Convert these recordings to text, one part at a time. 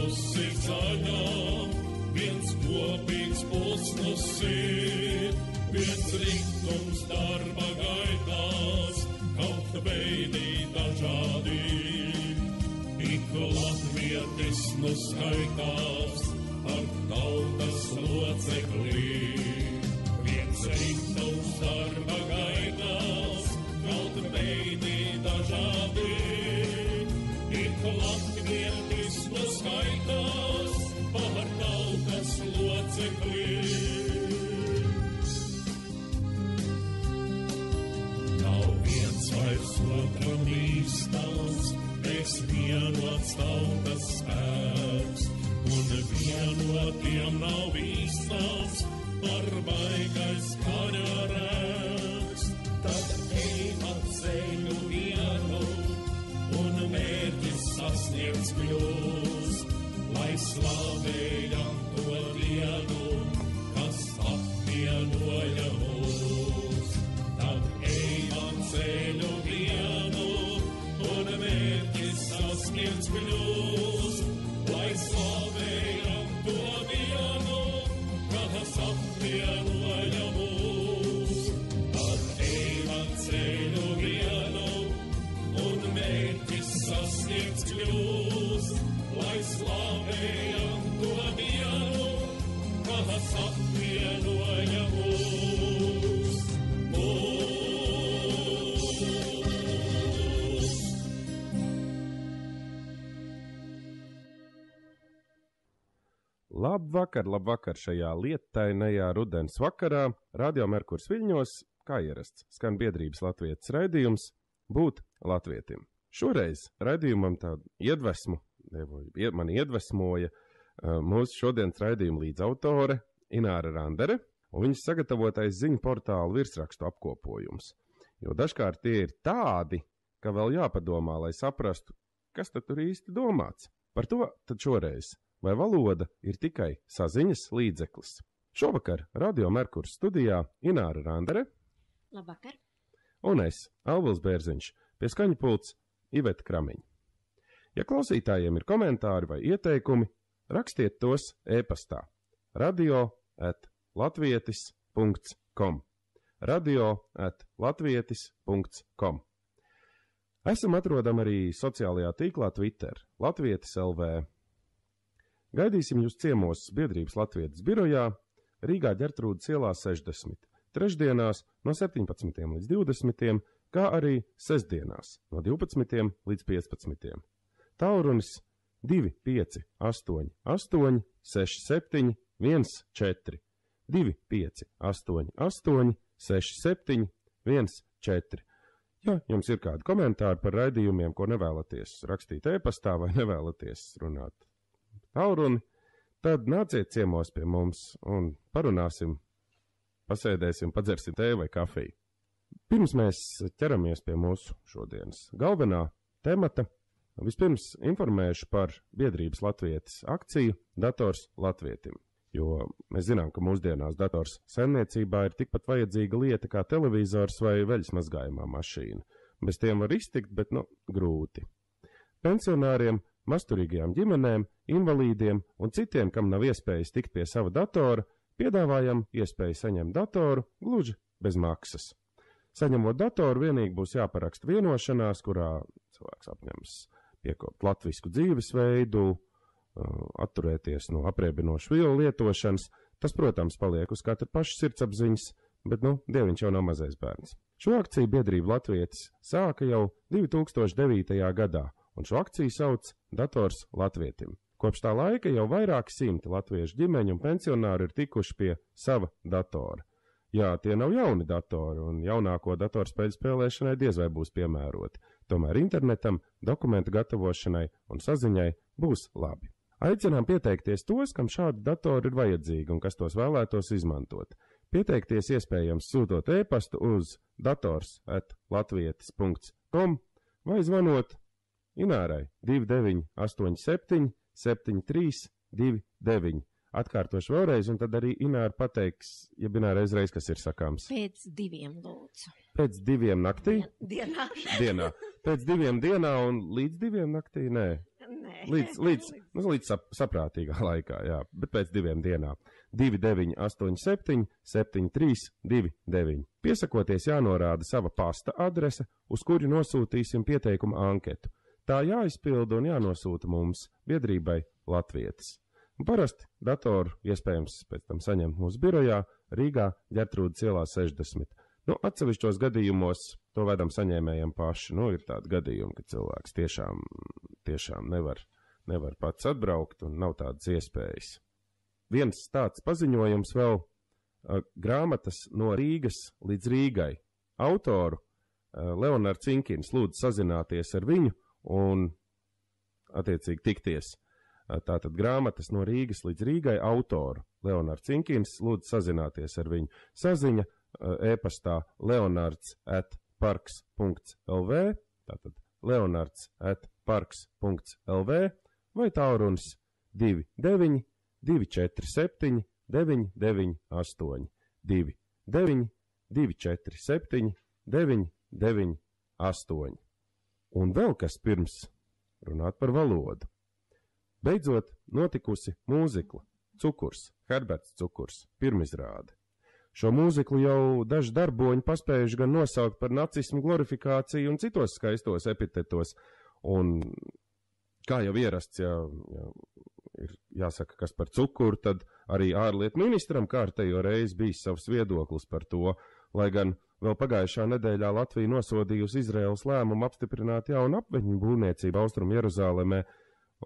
Pulsnus ir zaļām, viens kopīgs pulsnus ir, viens ritums darba gaitās, kaut veidi dažādi. Ik latvietis nu skaitās ar tautas locekli. Viens ritums darba gaitās, kaut veidi dažādi. Ik latvietis nu skaitās ar tautas locekli. Nav viens vairs otram īstams, es vienots tautas spēks, un vienotiem nav īstams par baigais kaņarēks. Tad ejam ceļu vienu, un mērķis sasniegts kļūs, lai slavējam to dienu, kas apvienoja mūs. Tad ejam ceļu vienu, un mērķis sasniegts kļūs, lai slavējam to dienu, kas apvienoja mūs. Tad ejam ceļu vienu, un mērķis sasniegts kļūs, lai slavējam to dienu, kas apvienoja mūs. Labvakar šajā lietainajā rudens vakarā. Radio Merkurs Viļņos, kā ierasts, skan biedrības Latvietis raidījums Būt latvietim. Šoreiz raidījumam tādu iedvesmu, mani iedvesmoja mūsu šodienas raidījuma līdzautore Ināra Randere un viņas sagatavotais ziņu portālu virsrakstu apkopojums. Jo dažkārt tie ir tādi, ka vēl jāpadomā, lai saprastu, kas tad tur īsti domāts. Par to tad šoreiz. Vai valoda ir tikai saziņas līdzeklis? Šovakar Radio Merkurs studijā Ināra Randere. Labvakar. Un es, Alvils Bērziņš, pie skaņu pults Iveta Kramiņa. Ja klausītājiem ir komentāri vai ieteikumi, rakstiet tos e-pastā radio@latvietis.com radio@latvietis.com. Esam atrodami arī sociālajā tīklā Twitter Latvietis LV. Gaidīsim jūs ciemos biedrības Latvietis birojā Rīgā Ģertrūdes ielā 60, trešdienās no 17 līdz 20, kā arī sestdienās no 12 līdz 15. Tālrunis 258 67 14 258 67 14. Ja jums ir kādi komentāri par raidījumiem, ko nevēlaties rakstīt e-pastā vai nevēlaties runāt tālruni, tad nāciet ciemos pie mums un parunāsim, pasēdēsim, padzersim tēju vai kafiju. Pirms mēs ķeramies pie mūsu šodienas galvenā temata, vispirms informēšu par biedrības Latvietis akciju Dators Latvietim, jo mēs zinām, ka mūsdienās dators saimniecībā ir tikpat vajadzīga lieta kā televizors vai veļas mazgājumā mašīna. Bez tiem var iztikt, bet grūti. Pensionāriem, masturīgajām ģimenēm, invalīdiem un citiem, kam nav iespējas tikt pie sava datora, piedāvājam iespēju saņemt datoru gluži bez maksas. Saņemot datoru, vienīgi būs jāparaksta vienošanās, kurā cilvēks apņems piekopt latvisku dzīvesveidu, atturēties no apriebinošu vielu lietošanas. Tas, protams, paliek uz katra paša sirdsapziņas, bet, Dieviņš jau nav mazais bērns. Šo akciju biedrība Latvietis sāka jau 2009. gadā, un šo akciju sauc Dators Latvietim. Kopš tā laika jau vairāki simti latviešu ģimeņu un pensionāri ir tikuši pie sava datora. Jā, tie nav jauni datori, un jaunāko datorspēļu spēlēšanai diez vai būs piemēroti. Tomēr internetam, dokumentu gatavošanai un saziņai būs labi. Aicinām pieteikties tos, kam šādi datori ir vajadzīgi un kas tos vēlētos izmantot. Pieteikties iespējams sūtot e-pastu uz dators@latvietis.com vai zvanot Inārai 2987 73 29. Atkārtošu vēlreiz, un tad arī Ināra pateiks, ja Ināra reiz, kas ir sakāms. Pēc 2, lūdzu. Pēc 2 naktī? Dienā. Dienā. Pēc 2 dienā un līdz 2 naktī? Nē. līdz saprātīgā laikā, jā, bet pēc 2 dienām. 2987 7329. Piesakoties jānorāda sava pasta adrese, uz kuri nosūtīsim pieteikuma anketu. Tā jāizpilda un jānosūta mums, biedrībai Latvietis. Un parasti datoru iespējams pēc tam saņemt mūsu birojā Rīgā Ģertrūdes ielā 60. Atsevišķos gadījumos to vedam saņēmējiem paši. Ir tādi gadījumi, ka cilvēks tiešām nevar pats atbraukt un nav tādas iespējas. Viens tāds paziņojums vēl grāmatas No Rīgas līdz Rīgai. Autoru Leonards Cinkins lūdzu sazināties ar viņu un attiecīgi tikties. Tātad grāmatas No Rīgas līdz Rīgai autoru Leonards Cinkins lūdzu sazināties ar viņu. Saziņa e-pastā leonards@parks.lv, tātad leonards@parks.lv vai tālrunis 29 247 998 29 247 998. Un vēl kas pirms runāt par valodu. Beidzot notikusi mūzikla Cukurs, Herberts Cukurs, pirmizrāde. Šo mūziklu jau daži darboņi paspējuši gan nosaukt par nacismu glorifikāciju un citos skaistos epitetos. Un kā jau ierasts, ja ir jāsaka, kas par cukuru, tad arī ārlietu ministram kārtējo reizi bijis savs viedoklis par to, lai gan vēl pagājušā nedēļā Latvija nosodījusi Izraēlas lēmumu apstiprināt jaunu apveņu būvniecību Austrumu Jeruzālēmē,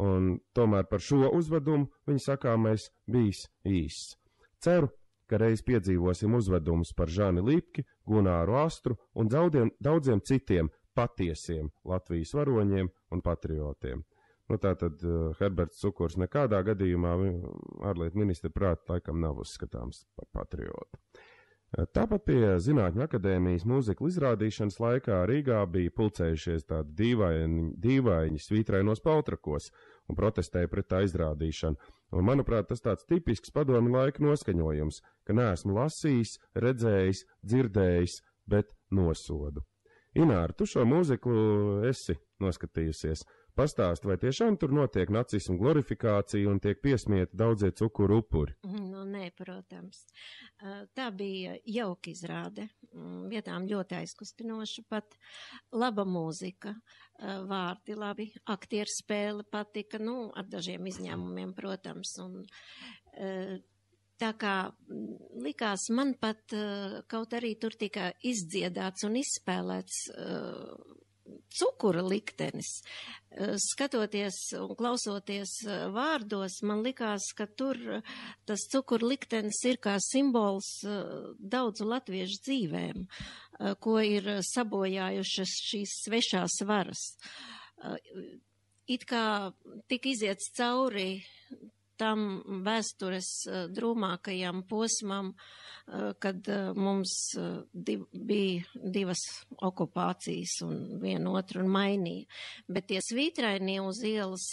un tomēr par šo uzvedumu viņa sakāmais bijis īss. Ceru, ka reiz piedzīvosim uzvedumus par Žani Lipki, Gunāru Astru un daudziem citiem patiesiem Latvijas varoņiem un patriotiem. Tātad Herberts Cukurs nekādā gadījumā ārlietu ministra prāta laikam nav uzskatāms par patriotu. Tāpat pie Zinātņu akadēmijas mūziklu izrādīšanas laikā Rīgā bija pulcējušies tādi dīvaini svītrainos paltrakos un protestēja pret tā izrādīšanu. Un, manuprāt, tas tāds tipisks padomju laika noskaņojums, ka neesmu lasījis, redzējis, dzirdējis, bet nosodu. Ināra, tu šo mūziklu esi noskatījusies. Pastāsti, vai tiešām tur notiek nacismu glorifikācija un tiek piesmieti daudzie cukuru upuri? Nē, protams. Tā bija jauka izrāde, vietām ļoti aizkustinoša, pat laba mūzika, vārdi labi, aktieru spēle patika, ar dažiem izņēmumiem, protams. Un, tā kā likās man pat, kaut arī tur tika izdziedāts un izspēlēts cukura liktenis. Skatoties un klausoties vārdos, man likās, ka tur tas cukura liktenis ir kā simbols daudzu latviešu dzīvēm, ko ir sabojājušas šīs svešās varas. It kā tika iziets cauri tam vēstures drūmākajam posmam, kad mums bija divas okupācijas un vienu otru mainīja. Bet tie svītrainie uz ielas,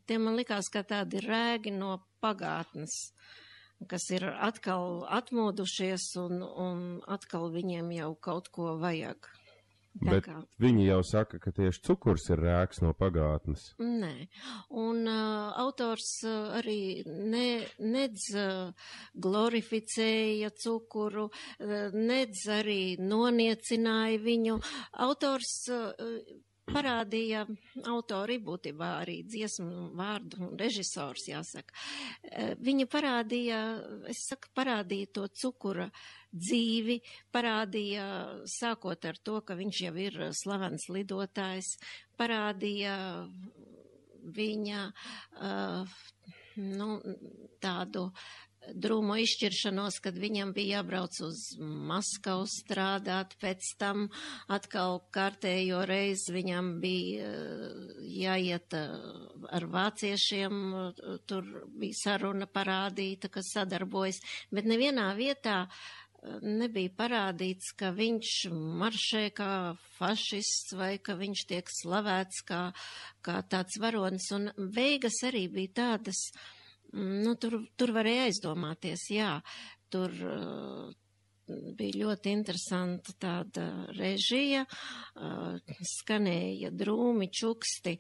tie man likās, ka tādi rēgi no pagātnes, kas ir atkal atmodušies un atkal viņiem jau kaut ko vajag. Bet viņi jau saka, ka tieši cukurs ir rēks no pagātnes. Nē, un autors arī nedz glorificēja cukuru, nedz arī noniecināja viņu. Autors parādīja, autori būtībā arī dziesmu vārdu režisors, jāsaka. Viņa parādīja to cukura dzīvi, parādīja, sākot ar to, ka viņš jau ir slavens lidotājs, parādīja viņa tādu drūmo izšķiršanos, kad viņam bija jābrauc uz Maskavu strādāt, pēc tam atkal kārtējo reizi viņam bija jāiet ar vāciešiem, tur bija saruna parādīta, kas sadarbojas, bet nevienā vietā nebija parādīts, ka viņš maršē kā fašists vai ka viņš tiek slavēts kā tāds varonis, un beigas arī bija tādas, tur varēja aizdomāties, jā, tur bija ļoti interesanta tāda režija, skanēja drūmi, čuksti,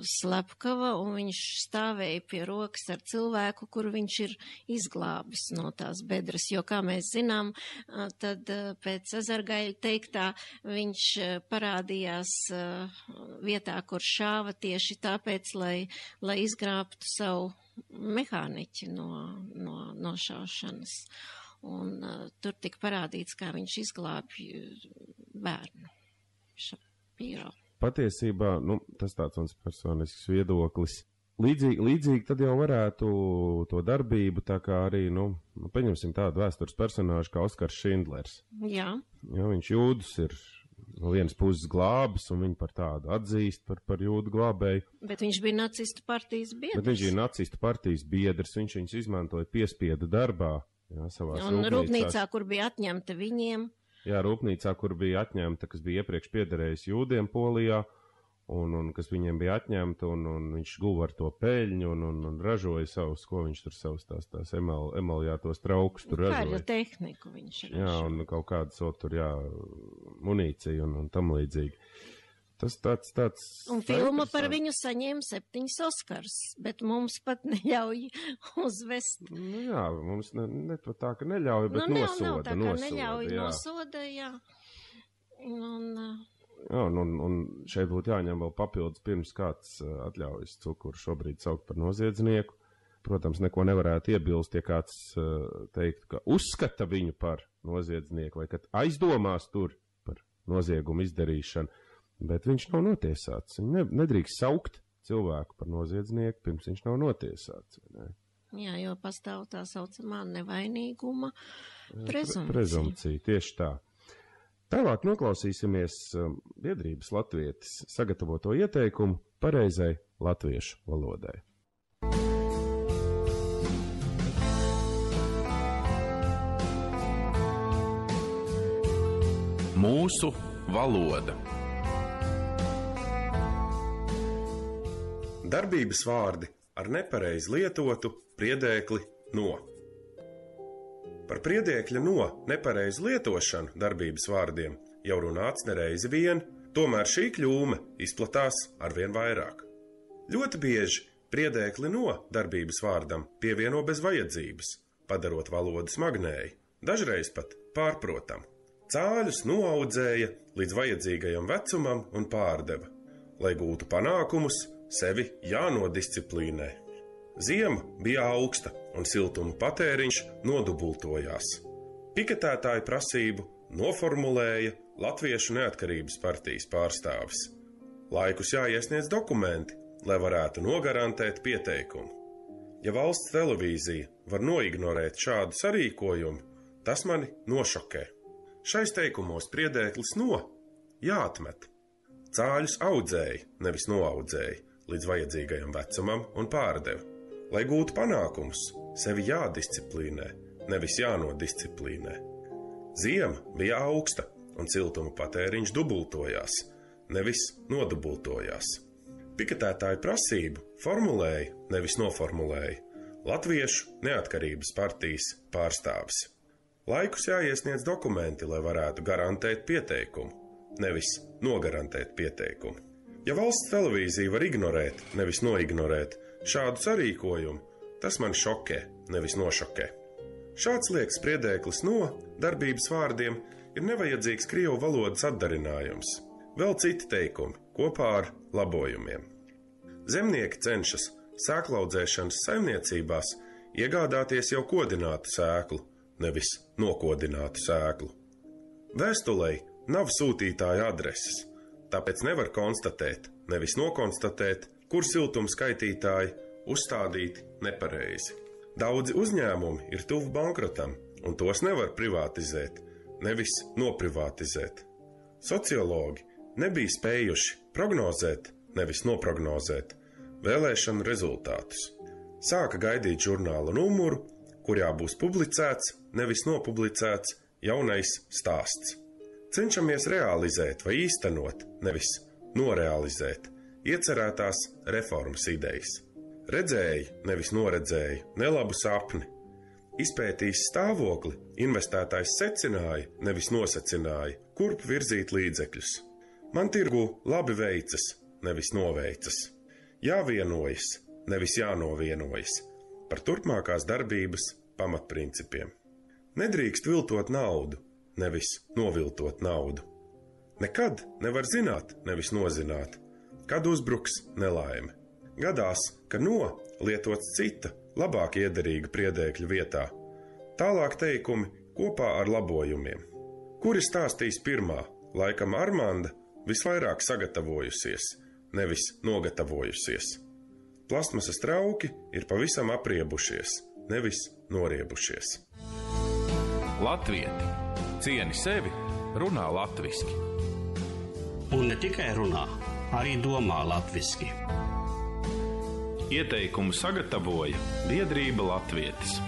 slepkava, un viņš stāvēja pie rokas ar cilvēku, kuru viņš ir izglābis no tās bedres, jo, kā mēs zinām, tad pēc Ezergaļa teiktā viņš parādījās vietā, kur šāva tieši tāpēc, lai izgrābtu savu mehāniķi no šaušanas. Un tur tika parādīts, kā viņš izglābj bērnu Šapīro. Patiesībā, tas tāds mans personisks viedoklis. Līdzīgi tad jau varētu to darbību, tā kā arī, paņemsim tādu vēstures personāžu kā Oskars Šindlers. Jā. Jo viņš jūdus ir no vienas puses glābis, un viņu par tādu atzīst par jūdu glābēju. Bet viņš bija nacistu partijas biedrs. Bet viņš bija nacistu partijas biedrs, viņš viņus izmantoja piespiedu darbā, savās un rūpnīcā, kur bija atņemta viņiem. Jā, rūpnīcā, kur bija atņemta, kas bija iepriekš piederējis jūdiem Polijā, un kas viņiem bija atņemta, un viņš guva ar to peļņu, un ražoja savus, ko viņš tur savus tās emaljātos traukus tur ražoja. Kādu tehniku viņš ražoja. Jā, un kaut kādas tur, munīcija un tam līdzīgi. Tas tāds... Un filma par viņu saņēma 7 Oskars, bet mums pat neļauj uzvest. Jā, mums ne tā, ka neļauj, bet nosoda. Nav tā, ka neļauj, nosoda, jā. Un šeit būtu jāņem vēl papildus, pirms kāds atļaujas cukuru šobrīd saukt par noziedznieku. Protams, neko nevarētu iebilst, ja kāds teiktu, ka uzskata viņu par noziedznieku, vai kad aizdomās tur par noziegumu izdarīšanu. Bet viņš nav notiesāts. Viņu nedrīkst saukt cilvēku par noziedznieku, pirms viņš nav notiesāts. Ne? Jā, jo pastāv tā saucamā nevainīguma prezumcija. Prezumcija, tieši tā. Tālāk noklausīsimies biedrības latvietis sagatavoto ieteikumu pareizai latviešu valodai. Mūsu valoda. Darbības vārdi ar nepareizi lietotu priedēkli no. Par priedēkļa no nepareizi lietošanu darbības vārdiem jau runāts nereizi vien, tomēr šī kļūme izplatās arvien vairāk. Ļoti bieži priedēkli no darbības vārdam pievieno bez vajadzības, padarot valodu smagnēju, dažreiz pat pārprotam. Cāļus noaudzēja līdz vajadzīgajam vecumam un pārdeva. Lai gūtu panākumus, sevi jānodisciplīnē. Ziema bija augsta un siltuma patēriņš nodubultojās. Piketētāju prasību noformulēja Latviešu neatkarības partijas pārstāvis. Laikus jāiesniedz dokumenti, lai varētu nogarantēt pieteikumu. Ja valsts televīzija var noignorēt šādu sarīkojumu, tas mani nošokē. Šais teikumos priedēklis no jāatmet. Cāļus audzēja, nevis noaudzēja, līdz vajadzīgajam vecumam un pārdeva. Lai gūtu panākumus, sevi jādisciplīnē, nevis jānodisciplīnē. Ziema bija augsta un siltuma patēriņš dubultojās, nevis nodubultojās. Piketētāju prasību formulēja, nevis noformulēja Latviešu neatkarības partijas pārstāvis. Laikus jāiesniedz dokumenti, lai varētu garantēt pieteikumu, nevis nogarantēt pieteikumu. Ja valsts televīzija var ignorēt, nevis noignorēt šādu sarīkojumu, tas man šokē, nevis nošokē. Šāds liekas priedēklis no darbības vārdiem ir nevajadzīgs krievu valodas atdarinājums. Vēl citi teikumi kopā ar labojumiem. Zemnieki cenšas sēklaudzēšanas saimniecībās iegādāties jau kodinātu sēklu, nevis nokodinātu sēklu. Vēstulei nav sūtītāja adreses. Tāpēc nevar konstatēt, nevis nokonstatēt, kur siltuma skaitītāji uzstādīti nepareizi. Daudzi uzņēmumi ir tuvu bankrotam, un tos nevar privatizēt, nevis noprivatizēt. Sociologi nebija spējuši prognozēt, nevis noprognozēt vēlēšanu rezultātus. Sāka gaidīt žurnāla numuru, kurā būs publicēts, nevis nopublicēts jaunais stāsts. Cenšamies realizēt vai īstenot, nevis norealizēt iecerētās reformas idejas. Redzēja, nevis noredzēja, nelabu sapni. Izpētījis stāvokli, investētājs secināja, nevis nosacināja, kurp virzīt līdzekļus. Man tirgu labi veicas, nevis noveicas. Jāvienojas, nevis jānovienojas par turpmākās darbības pamatprincipiem. Nedrīkst viltot naudu, nevis noviltot naudu. Nekad nevar zināt, nevis nozināt, kad uzbruks nelaime. Gadās, ka lietots cita, labāk iederīga priedēkļa vietā. Tālāk teikumi kopā ar labojumiem. Kuri stāstīs pirmā, laikam Armanda visvairāk sagatavojusies, nevis nogatavojusies. Plastmasas trauki ir pavisam apriebušies, nevis noriebušies. Latvieti, cieni sevi, runā latviski. Un ne tikai runā, arī domā latviski. Ieteikumu sagatavoja Biedrība Latvietis.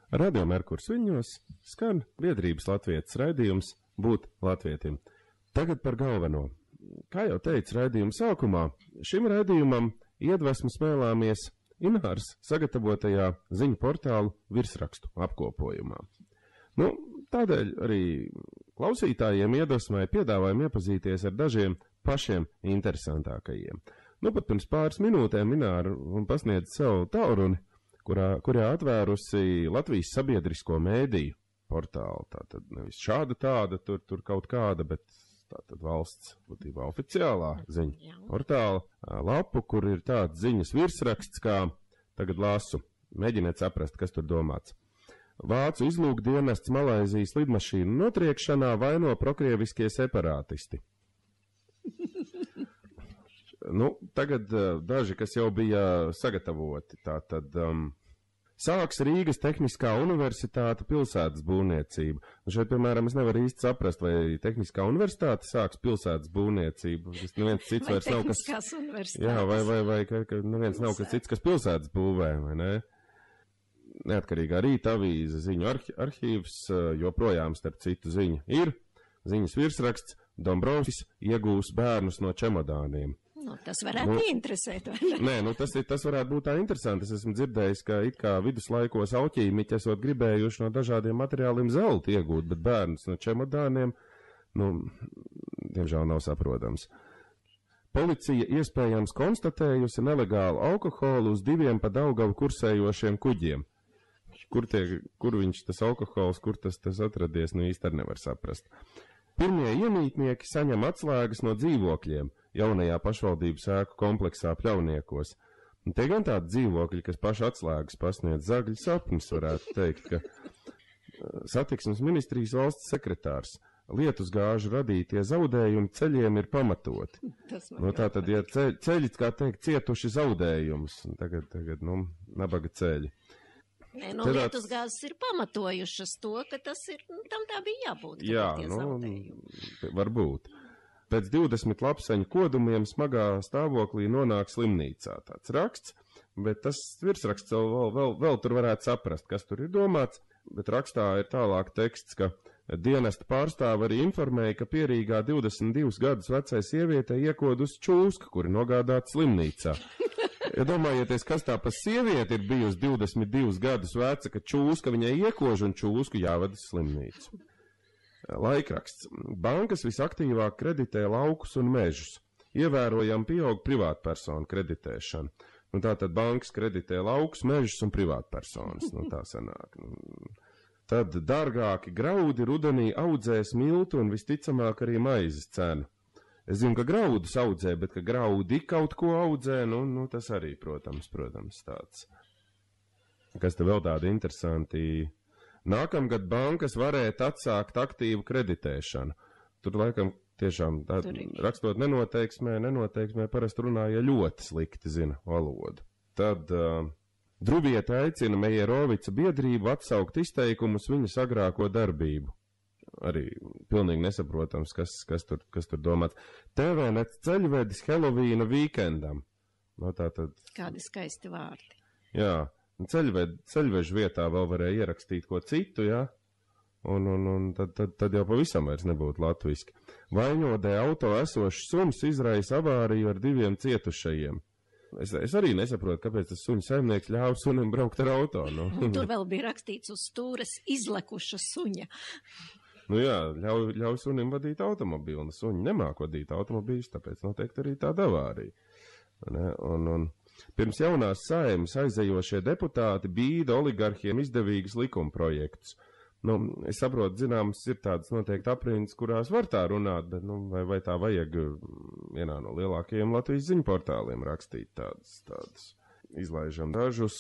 Radio Merkurs Viļņos skan Biedrības Latvietis raidījums Būt latvietim. Tagad par galveno. Kā jau teicu raidījuma sākumā, šim raidījumam iedvesmu smēlāmies Ināras sagatavotajā ziņu portālu virsrakstu apkopojumā. Tādēļ arī klausītājiem iedvesmai piedāvājam iepazīties ar dažiem pašiem interesantākajiem. Pat pirms pāris minūtēm Ināra pasniedz savu tauruni, kurā atvērusi Latvijas sabiedrisko mēdīju portālu. Tātad nevis šāda tāda, tur kaut kāda, bet tātad valsts būtībā oficiālā ziņu portāla lapu, kur ir tāds ziņas virsraksts, kā tagad lasu. Mēģiniet saprast, kas tur domāts. Vācu izlūkdienests Malaizijas lidmašīnu notriekšanā vaino prokrieviskie separātisti. Tagad daži, kas jau bija sagatavoti. Tātad sāks Rīgas Tehniskā universitāte pilsētas būvniecību. Šeit, piemēram, es nevaru īsti saprast, vai Tehniskā universitāte sāks pilsētas būvniecību. Neviens cits vairs nav, kas... Jā, vai neviens nav, kas cits, kas pilsētas būvē, vai ne? Neatkarīgā Rīta avīze ziņu arhīvs, joprojām starp citu ziņu ir. Ziņas virsraksts Dombrovskis iegūs bērnus no čemodāniem. Tas varētu interesēt, vai ne? Nē, tas varētu būt tā interesanti. Es esmu dzirdējis, ka it kā viduslaikos auķīmiķi esot gribējuši no dažādiem materiāliem zeltu iegūt, bet bērnus no čemodāniem, diemžēl nav saprotams. Policija iespējams konstatējusi nelegālu alkoholu uz 2 pa Daugavu kursējošiem kuģiem. Kur viņš tas alkohols, kur tas atradies, īsti arī nevar saprast. Pirmie iemītnieki saņem atslēgas no dzīvokļiem jaunajā pašvaldības ēku kompleksā Pļauniekos. Tie gan tādi dzīvokļi, kas paši atslēgas pasniedz zagļu sapnis, varētu teikt, ka satiksmes ministrijas valsts sekretārs. Lietusgāžu radītie zaudējumi ceļiem ir pamatoti. Tātad, ja ceļi, kā teikt, cietuši zaudējumus, tagad nabaga ceļi. Lietusgāzes ir pamatojušas to, ka tas ir, tam tā bija jābūt. Jā, varbūt. Pēc 20 lapseņu kodumiem smagā stāvoklī nonāk slimnīcā. Tāds raksts, bet tas virsraksts vēl tur varētu saprast, kas tur ir domāts, bet rakstā ir tālāk teksts, ka dienesta pārstāve arī informēja, ka Pierīgā 22 gadus vecai sievietei iekodus čūska, kuri nogādāta slimnīcā. Domājieties, kas tā pa sievieti ir bijusi 22 gadus veca, ka čūska viņai iekož un čūsku jāvada slimnīcu. Laikraksts. Bankas visaktīvāk kreditē laukus un mežus. Ievērojami pieaug privātpersonu kreditēšana. Tātad bankas kreditē laukus, mežus un privātpersonas. Tā sanāk. Tad dārgāki graudi rudenī audzēs miltu un visticamāk arī maizes cenu. Es zinu, ka graudus audzē, bet ka graudi kaut ko audzē, tas arī, protams, tāds. Kas te vēl tādi interesanti? Nākamgad bankas varētu atsākt aktīvu kreditēšanu. Tur laikam tiešām rakstot nenoteiksmē parasti runāja ļoti slikti zina valodu. Tad Drubieta aicina Mejerovica biedrību atsaukt izteikumus viņas agrāko darbību. Arī pilnīgi nesaprotams, kas tur domāts. TVNet ceļvedis Helovīna vīkendam. Kādi skaisti vārdi. Jā, ceļvežu vietā vēl varēja ierakstīt ko citu, jā. Un tad jau pavisam vairs nebūtu latviski. Vaņodē auto esošs suns izraisa avāriju ar 2 cietušajiem. Es arī nesaprotu, kāpēc tas suņu saimnieks ļāva sunim braukt ar auto. Tur vēl bija rakstīts uz stūres izlekuša suņa. Nu jā, ļauj sunim vadīt automobīlu, un suņi nemāk vadīt automobīļus, tāpēc noteikti arī tāda avārija. Un pirms jaunās Saeimas aizejošie deputāti bīda oligarhiem izdevīgas likumprojektus. Nu, es saprotu, zināms, ir tādas noteikti aprindas, kurās var tā runāt, bet vai tā vajag vienā no lielākajiem Latvijas ziņu portāliem rakstīt tādas izlaižam dažus,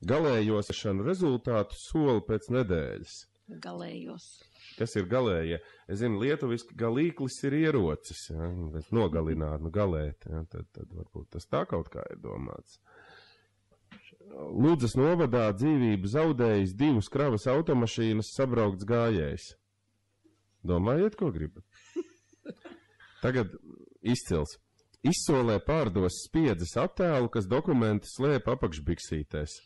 galējos rezultātu soli pēc nedēļas. Galējos. Kas ir galējie? Es zinu, lietuviski galīklis ir ierocis, ja? Nogalināt, galēt, ja? Tad varbūt tas tā kaut kā ir domāts. Ludzas novadā dzīvību zaudējis 2 kravas automašīnas sabraukts gājējs. Domājiet, ko gribat? Tagad izcils. Izsolē pārdos spiedzes attēlu, kas dokumentu slēpa apakšbiksītēs.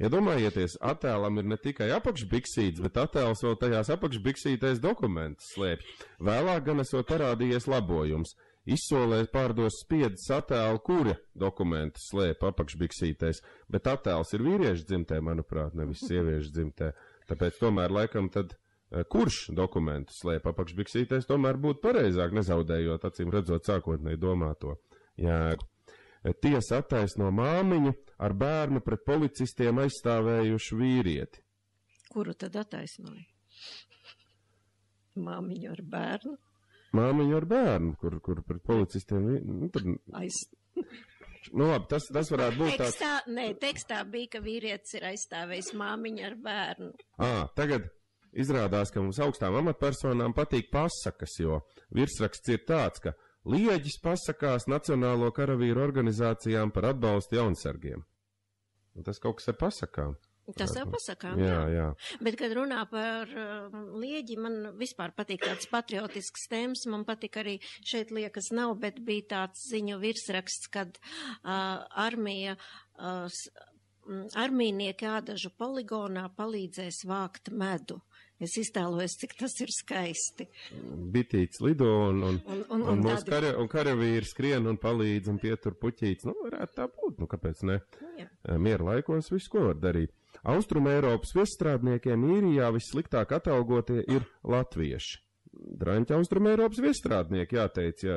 Iedomājieties, attēlam ir ne tikai apakšbiksītes, bet attēls vēl tajās apakšbiksītēs dokumentus slēpj. Vēlāk gan esot parādījies labojums. Izsolē pārdos spiedzes attēlu, kura dokumentus slēpa apakšbiksītēs, bet attēls ir vīriešu dzimtē, manuprāt, nevis sieviešu dzimtē. Tāpēc tomēr laikam tad, kurš dokumentus slēpa apakšbiksītēs, tomēr būtu pareizāk, nezaudējot, acīm redzot, sākotnēji domāto jēgu. Tiesa attaisno māmiņu ar bērnu pret policistiem aizstāvējušu vīrieti. Kuru tad attaisnoja? Māmiņu ar bērnu? Māmiņu ar bērnu, kur pret policistiem... labi, tas varētu būt tāds... Tekstā bija, ka vīrietis ir aizstāvējis māmiņu ar bērnu. Tagad izrādās, ka mums augstām amatpersonām patīk pasakas, jo virsraksts ir tāds, ka Lieģis pasakās Nacionālo karavīru organizācijām par atbalstu jaunsargiem. Un tas kaut kas ar pasakām. Tas jau pasakām, jā. Bet, kad runā par Lieģi, man vispār patīk tāds patriotisks tēmas, man patīk arī, šeit liekas nav, bet bija tāds ziņu virsraksts, kad armijnieki Ādažu poligonā palīdzēs vākt medu. Es iztēlojos, cik tas ir skaisti. Bitīts lido un karavīri skrien un palīdz un pietur puķītes. Varētu tā būt, kāpēc ne? Miera laikos visu, ko var darīt. Austrum Eiropas viesstrādniekiem Īrijā vissliktāk atalgotie ir latvieši. Draņķi Austrum Eiropas viesstrādnieki, jāteic, ja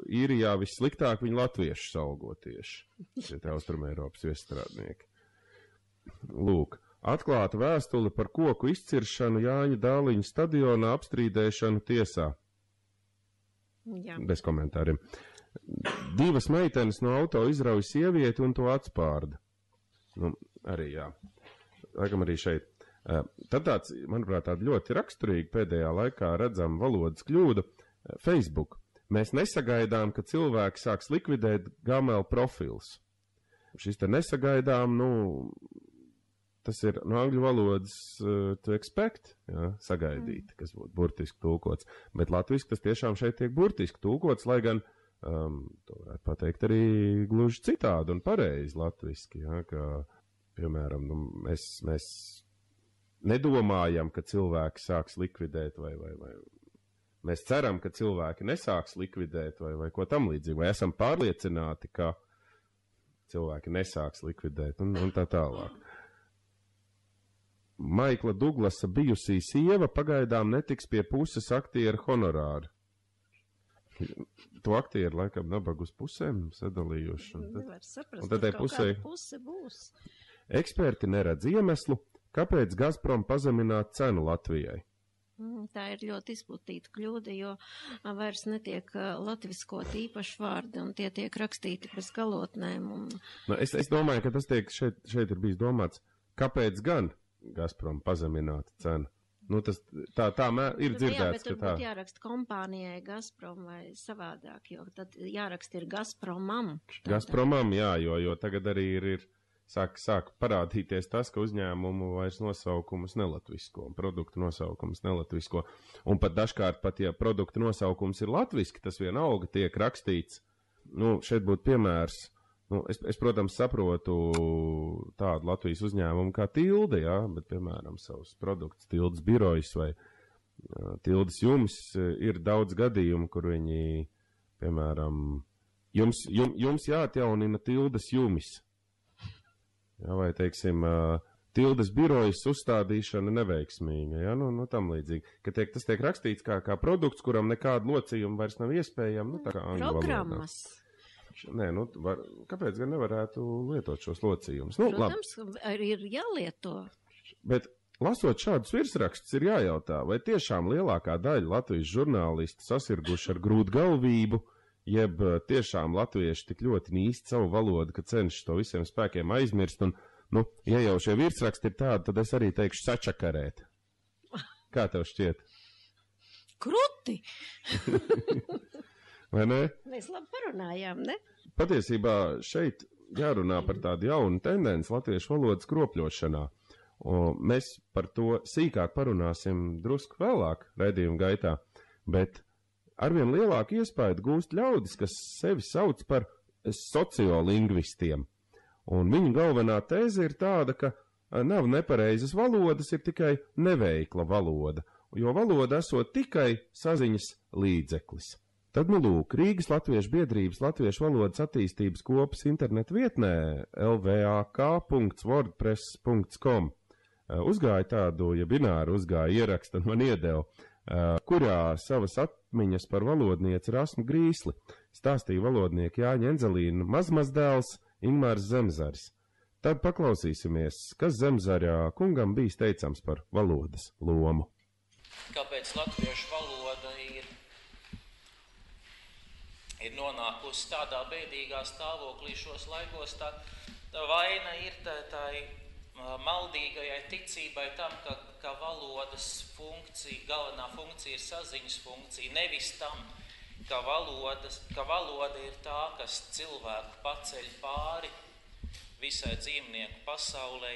Īrijā vissliktāk viņi latviešus algo tieši. Tie Austrum Eiropas viesstrādnieki. Lūk. Atklāta vēstule par koku izciršanu Jāņa Dāliņa stadionā apstrīdēšanu tiesā. Jā. Bez komentāriem. 2 meitenes no auto izrauja sievieti un to atspārda. Arī jā. Laikam arī šeit. Tad tāds, manuprāt, tāda ļoti raksturīga pēdējā laikā redzama valodas kļūda. Facebook. Mēs nesagaidām, ka cilvēki sāks likvidēt GML profils. Šis te nesagaidām, tas ir no angļu valodas to expect, sagaidīt, kas būtu burtiski tulkots. Bet latviski tas tiešām šeit tiek burtiski tulkots, lai gan, to varētu pateikt arī gluži citādi un pareizi latviski, ka, piemēram, mēs nedomājam, ka cilvēki sāks likvidēt vai mēs ceram, ka cilvēki nesāks likvidēt vai ko tam līdzīgi, vai esam pārliecināti, ka cilvēki nesāks likvidēt un tā tālāk. Maikla Duglasa bijusī sieva pagaidām netiks pie puses aktieru honorāra. To aktieru laikam nabagu uz pusēm sadalījuši. Nevar saprast, un tad puse būs. Eksperti neredz iemeslu, kāpēc Gazprom pazemināt cenu Latvijai. Tā ir ļoti izplatīta kļūda, jo vairs netiek latviskot īpaši vārdi, un tie tiek rakstīti bez galotnēm. Es domāju, ka tas šeit ir bijis domāts, kāpēc gan Gazprom pazemināt cenu. Tā ir dzirdēts, ka tā. Bet tur jāraksta kompānijai Gazprom vai savādāk, jo tad jāraksta ir Gazpromam. Gazpromam, jā, jo tagad arī ir sāk parādīties tas, ka uzņēmumu vairs nosaukumus nelatvisko, un produktu nosaukumus nelatvisko. Un pat dažkārt, ja produktu nosaukums ir latviski, tas vienalga tiek rakstīts. Šeit būtu piemērs. Es, protams, saprotu tādu Latvijas uzņēmumu kā Tilde, bet, piemēram, savus produktus Tildes birojas vai Tildes jums ir daudz gadījumu, kur viņi, piemēram, jums jāatjaunina Tildes jumis. Vai, teiksim, tildes birojas uzstādīšana neveiksmīga, ja, nu tam līdzīgi, ka tas tiek rakstīts kā produkts, kuram nekāda locījuma vairs nav iespējama, tā kā angļu valodā. Programmas. Nē, kāpēc gan nevarētu lietot šos locījumus? Protams, arī ir jālieto. Bet lasot šādus virsrakstus, ir jājautā, vai tiešām lielākā daļa Latvijas žurnālistu sasirguši ar grūtgalvību, jeb tiešām latvieši tik ļoti nīst savu valodu, ka cenšas to visiem spēkiem aizmirst, un, ja jau šie virsraksti ir tādi, tad es arī teikšu sačakarēt. Kā tev šķiet? Kruti! Vai ne? Mēs labi parunājām, ne? Patiesībā šeit jārunā par tādu jaunu tendenci latviešu valodas kropļošanā. Mēs par to sīkāk parunāsim drusku vēlāk raidījuma gaitā, bet arvien lielāku iespēju gūst ļaudis, kas sevi sauc par sociolingvistiem. Un viņa galvenā tēze ir tāda, ka nav nepareizas valodas, ir tikai neveikla valoda, jo valoda esot tikai saziņas līdzeklis. Tad, lūk, Rīgas Latviešu biedrības Latviešu valodas attīstības kopas internetu vietnē lvak.wordpress.com uzgāja tādu, ja bināru uzgāja ierakstu un man iedeva, kurā savas atmiņas par valodnieci Rasmu Grīsli stāstīja valodnieki Jāņa Enzelīna mazmazdēls Ingmārs Zemzaris. Tad paklausīsimies, kas Zemzarā kungam bijis teicams par valodas lomu. Kāpēc latviešu valoda ir nonākusi tādā bēdīgā stāvoklī šos laikos, tā vaina ir tai maldīgajai ticībai tam, ka valodas funkcija, galvenā funkcija ir saziņas funkcija, nevis tam, ka valoda ir tā, kas cilvēku paceļ pāri visai dzīvnieku pasaulē.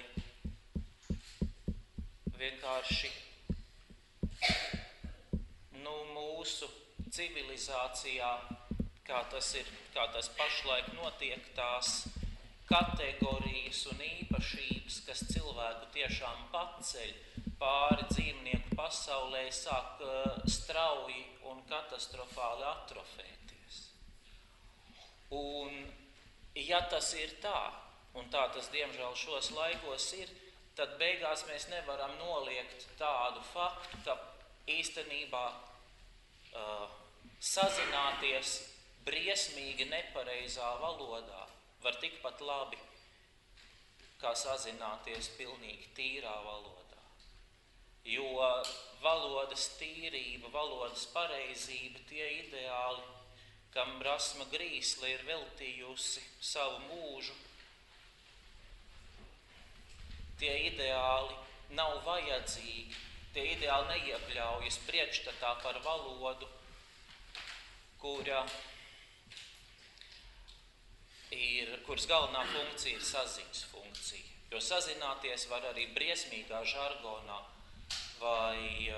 Vienkārši mūsu civilizācijā, kā tas pašlaik notiek, tās kategorijas un īpašības, kas cilvēku tiešām paceļ pāri dzīvnieku pasaulē, sāk strauji un katastrofāli atrofēties. Un ja tas ir tā, un tā tas diemžēl šos laikos ir, tad beigās mēs nevaram noliegt tādu faktu, ka īstenībā sazināties briesmīgi nepareizā valodā var tikpat labi, kā sazināties pilnīgi tīrā valodā. Jo valodas tīrība, valodas pareizība, tie ideāli, kam Rasma Grīsle ir veltījusi savu mūžu, tie ideāli nav vajadzīgi, tie ideāli neiekļaujas priekšstatā par valodu, kuras galvenā funkcija ir saziņas funkcija. Jo sazināties var arī briesmīgā žargonā vai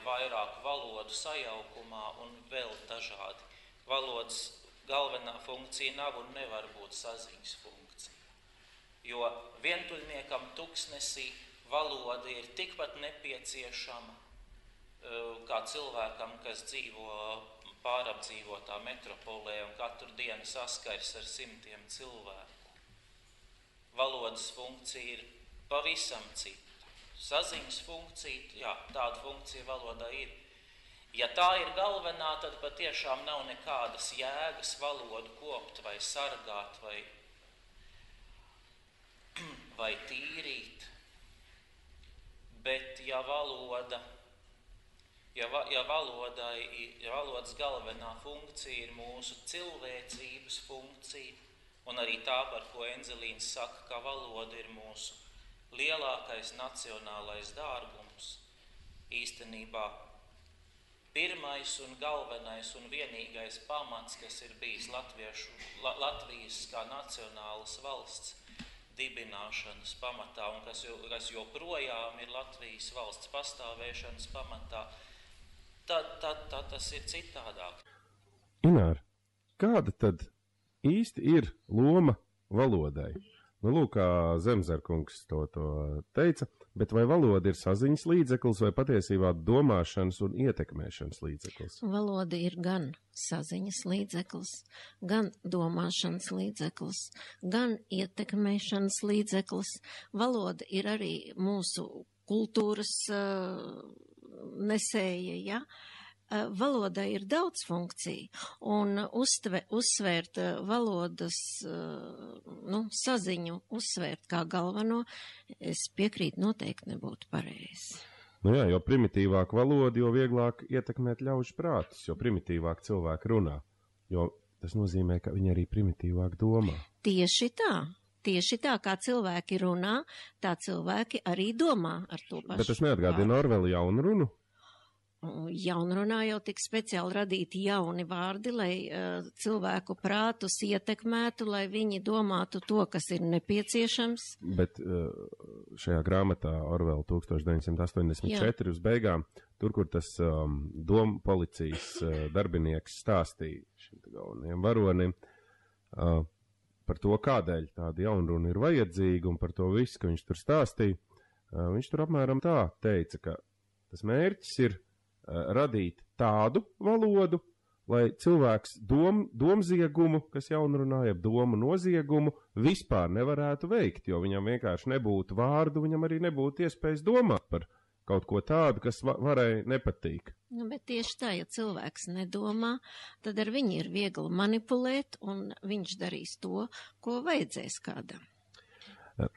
vairāku valodu sajaukumā un vēl dažādi. Valodas galvenā funkcija nav un nevar būt saziņas funkcija. Jo vientuļniekam tuksnesī valoda ir tikpat nepieciešama kā cilvēkam, kas dzīvo pārapdzīvotā metropolē un katru dienu saskars ar simtiem cilvēku. Valodas funkcija ir pavisam cita. Saziņas funkcija, jā, tāda funkcija valodā ir. Ja tā ir galvenā, tad patiešām nav nekādas jēgas valodu kopt vai sargāt vai tīrīt. Bet ja valodas galvenā funkcija ir mūsu cilvēcības funkcija, un arī tā, par ko Enzelīns saka, ka valoda ir mūsu lielākais nacionālais dārgums, īstenībā pirmais un galvenais un vienīgais pamats, kas ir bijis Latvijas kā nacionālas valsts dibināšanas pamatā un kas joprojām ir Latvijas valsts pastāvēšanas pamatā, tad tas ir citādāk. Inār, kāda tad īsti ir loma valodai? Lūk, kā Zemzarkungs to teica, Bet vai valoda ir saziņas līdzeklis vai patiesībā domāšanas un ietekmēšanas līdzeklis? Valoda ir gan saziņas līdzeklis, gan domāšanas līdzeklis, gan ietekmēšanas līdzeklis. Valoda ir arī mūsu kultūras nesēja, ja? Valodai ir daudz funkciju, un uzsvērt valodas, saziņu, uzsvērt kā galveno, es piekrītu, noteikti nebūtu pareizi. Nu jā, jo primitīvāk valoda, jo vieglāk ietekmēt ļaužu prātus, jo primitīvāk cilvēki runā, jo tas nozīmē, ka viņi arī primitīvāk domā. Tieši tā, kā cilvēki runā, tā cilvēki arī domā ar to pašu. Bet tas neatgādina Orvela jaunu runu? Jaunrunā jau tik speciāli radīti jauni vārdi, lai cilvēku prātus ietekmētu, lai viņi domātu to, kas ir nepieciešams. Bet šajā grāmatā Orvela 1984 uz beigām, tur, kur tas doma policijas darbinieks stāstīja šim galvenajam varonim par to, kādēļ tāda jaunruna ir vajadzīga un par to visu, ka viņš tur stāstīja, viņš tur apmēram tā teica, ka tas mērķis ir radīt tādu valodu, lai cilvēks domziegumu, kas jaunrunāja, domu noziegumu, vispār nevarētu veikt, jo viņam vienkārši nebūtu vārdu, viņam arī nebūtu iespējas domāt par kaut ko tādu, kas varēja nepatīk. Bet tieši tā, ja cilvēks nedomā, tad ar viņu ir viegli manipulēt, un viņš darīs to, ko vajadzēs kādam.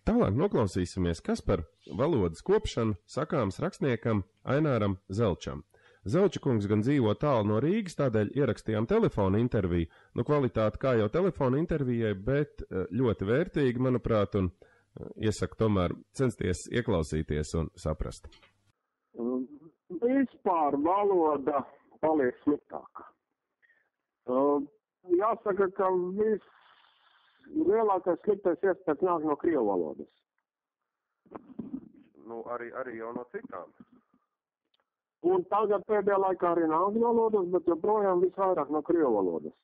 Tālāk noklausīsimies, kas par valodas kopšanu sakāms rakstniekam Aināram Zelčam. Zelča kungs gan dzīvo tālu no Rīgas, tādēļ ierakstījām telefona interviju. Kvalitāte kā jau telefona intervijai, bet ļoti vērtīgi, manuprāt, un iesaku tomēr censties ieklausīties un saprast. Vispār valoda paliek sliktāka. Jāsaka, ka lielākais sliktais iespējas nāk no krievu valodas. Arī jau no citām. Un tagad pēdējā laikā arī nāk valodas, bet joprojām visvairāk no krievu valodas.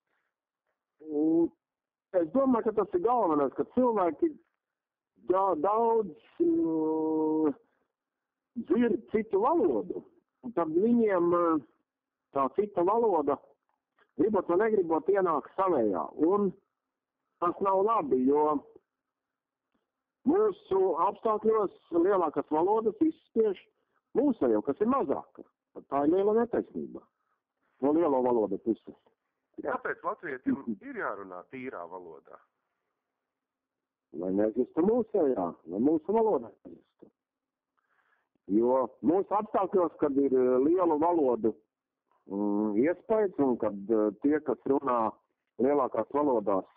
Es domāju, ka tas ir galvenais, ka cilvēki daudz dzird citu valodu, un tad viņiem tā cita valoda, gribot vai negribot, ienāk savējā. Un tas nav labi, jo mūsu apstākļos lielākas valodas izspiež mūsējā, kas ir mazāka. Tā ir liela netaisnība no lielo valodu puses. Kāpēc latvietim ir jārunā tīrā valodā? Lai neexistu mūsējā, lai mūsu valoda neexistu. Jo mūsu apstākļos, kad ir lielu valodu iespējas, un kad tie, kas runā lielākās valodās,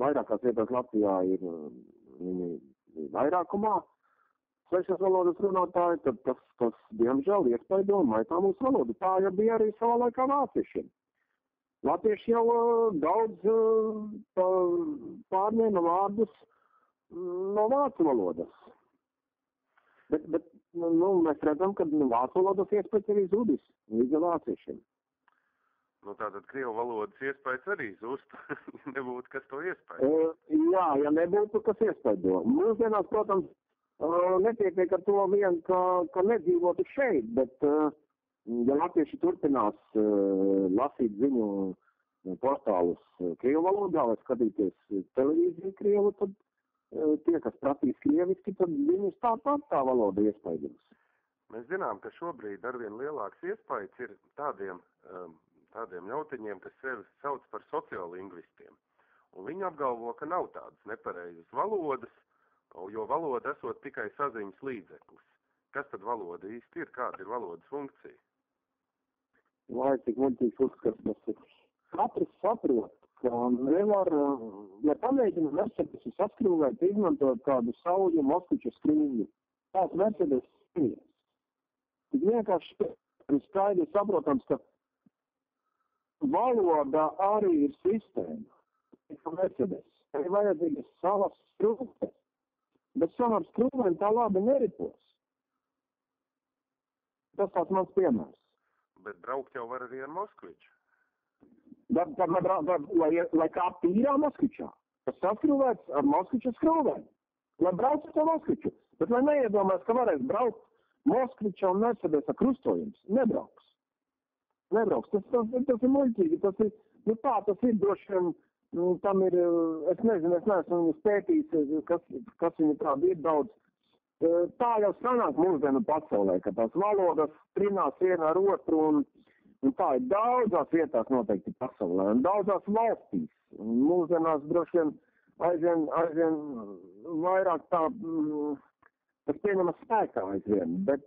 vairākās vietās Latvijā ir vairākumā, svešas valodas runātāji, tad tas diemžēl iespaido maitā mūsu valodu. Tā jau bija arī savā laikā vāciešiem. Latvieši jau daudz pārņēma vārdus no vācu valodas. Bet mēs redzam, ka vācu valodas iespējas arī zudis līdz vāciešiem. Tātad krievu valodas iespējas arī zust, ja nebūtu, kas to iespēja. Jā, ja nebūtu, kas iespējo. Mūsdienās, protams, netiek ar to vien, ka nedzīvotu šeit, bet ja latvieši turpinās lasīt ziņu portālus krievu valodā vai skatīties televīziju krievu, tad tie, kas prasīs krieviski, tad viņus tāpat tā valoda iespējams. Mēs zinām, ka šobrīd arvien lielāks iespējas ir tādiem ļautiņiem, kas sevi sauc par sociolingvistiem. Un viņi apgalvo, ka nav tādas nepareizas valodas, jo valoda esot tikai saziņas līdzeklis. Kas tad valoda īsti ir? Kāda ir valodas funkcija? Vai cik muļķīgs uzskats tas ir? Katrs saprot, ka nevar, ja pamēģina Mercedes saskrūvēt, izmantot kādu sauļu Moskviča skrīņu. Tās Mercedes skrīņas. Tik vienkārši skaidri saprotams, ka valoda arī ir sistēma. Mercedes. Ir vajadzīgas savas skrūves. Bet savām skrūvēm tā labi neripos. Tas tāds mans piemērs. Bet braukt jau var arī ar Moskviču. Lai kā tīrā Moskvičā. Tas saskrūvēts ar Moskviča skrūvēm. Lai brauc ar to Moskviču. Bet lai neiedomās, ka varēs braukt Moskviča un Mercedes ar krustojums. Nebrauks. Tas ir muļķīgi. Tas ir, tas ir droši vien, tam ir, es nezinu, es neesmu spētījis, kas viņa tāda ir daudz. Tā jau sanāk mūsdienu pasaulē, ka tās valodas trinās viena ar otru un tā ir daudzās vietās noteikti pasaulē un daudzās valstīs. Mūsdienās droši vien aizvien vairāk tas pieņemas spēkā aizvien, bet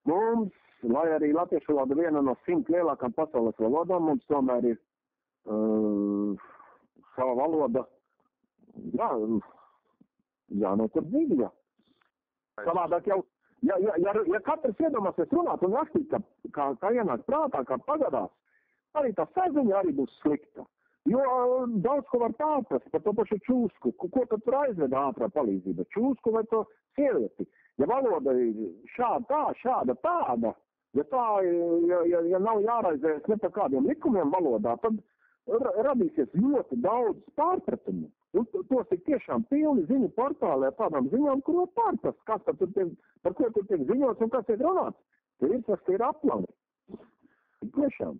mums, lai arī latviešu valoda viena no 100 lielākām pasaules valodām, mums tomēr ir sava valoda, jānotur dzīvi, jā. Savādāk jau, ja katrs iedomāsies runāt un rakstīt, kā ienāk prātā, kā pagadās, arī tā saziņa arī būs slikta. Jo daudz ko var pārprast par to pašu čūsku, ko tad tur aizved ātrā palīdzība, čūsku vai to sievieti. Ja valoda ir šāda, tāda, ja nav jāraizējas ne par kādiem likumiem valodā, tad radīsies ļoti daudz pārpratumu. Tos ir tiešām pilni ziņu portāli ar tādām ziņām, kur var pārprast, kas tad par ko tur tiek ziņots un kas tiek runāts. Tur ir tas, ka ir aplami. Tiešām.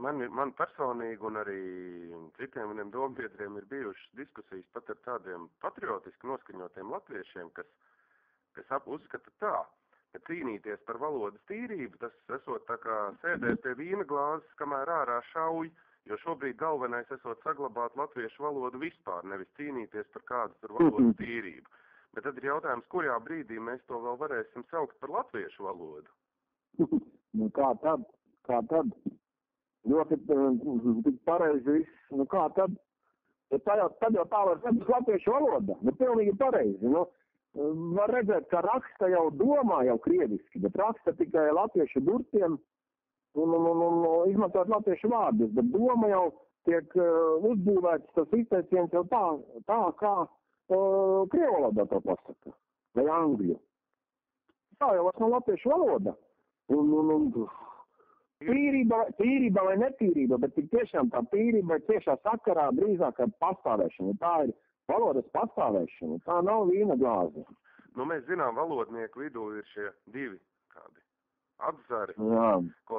Man personīgi un arī citiem maniem dombiedriem ir bijušas diskusijas pat ar tādiem patriotiski noskaņotiem latviešiem, kas uzskata tā, ka cīnīties par valodas tīrību, tas esot tā kā sēdēt pie vīna glāzes, kamēr ārā šauj, jo šobrīd galvenais esot saglabāt latviešu valodu vispār, nevis cīnīties par kādu tur valodas tīrību. Bet tad ir jautājums, kurā brīdī mēs to vēl varēsim saukt par latviešu valodu? Kā tad? Ļoti pareizi viss. Kā tad? Tad jau tā var būt latviešu valoda. Pilnīgi pareizi. Var redzēt, ka raksta jau domā jau krieviski, bet raksta tikai latviešu burtiem un izmantot latviešu vārdus. Bet doma jau tiek uzbūvēts, tas izteiciens jau tā kā krievu valodā to pasaka. Vai angļu. Tā jau esmu latviešu valoda. Tīrība vai netīrība, bet tiešām tā tīrība ir tiešā sakarā drīzāk ar pastāvēšanu. Tā ir valodas pastāvēšana. Tā nav vīna glāze. Mēs zinām, valodnieku vidū ir šie divi kādi atzari, ko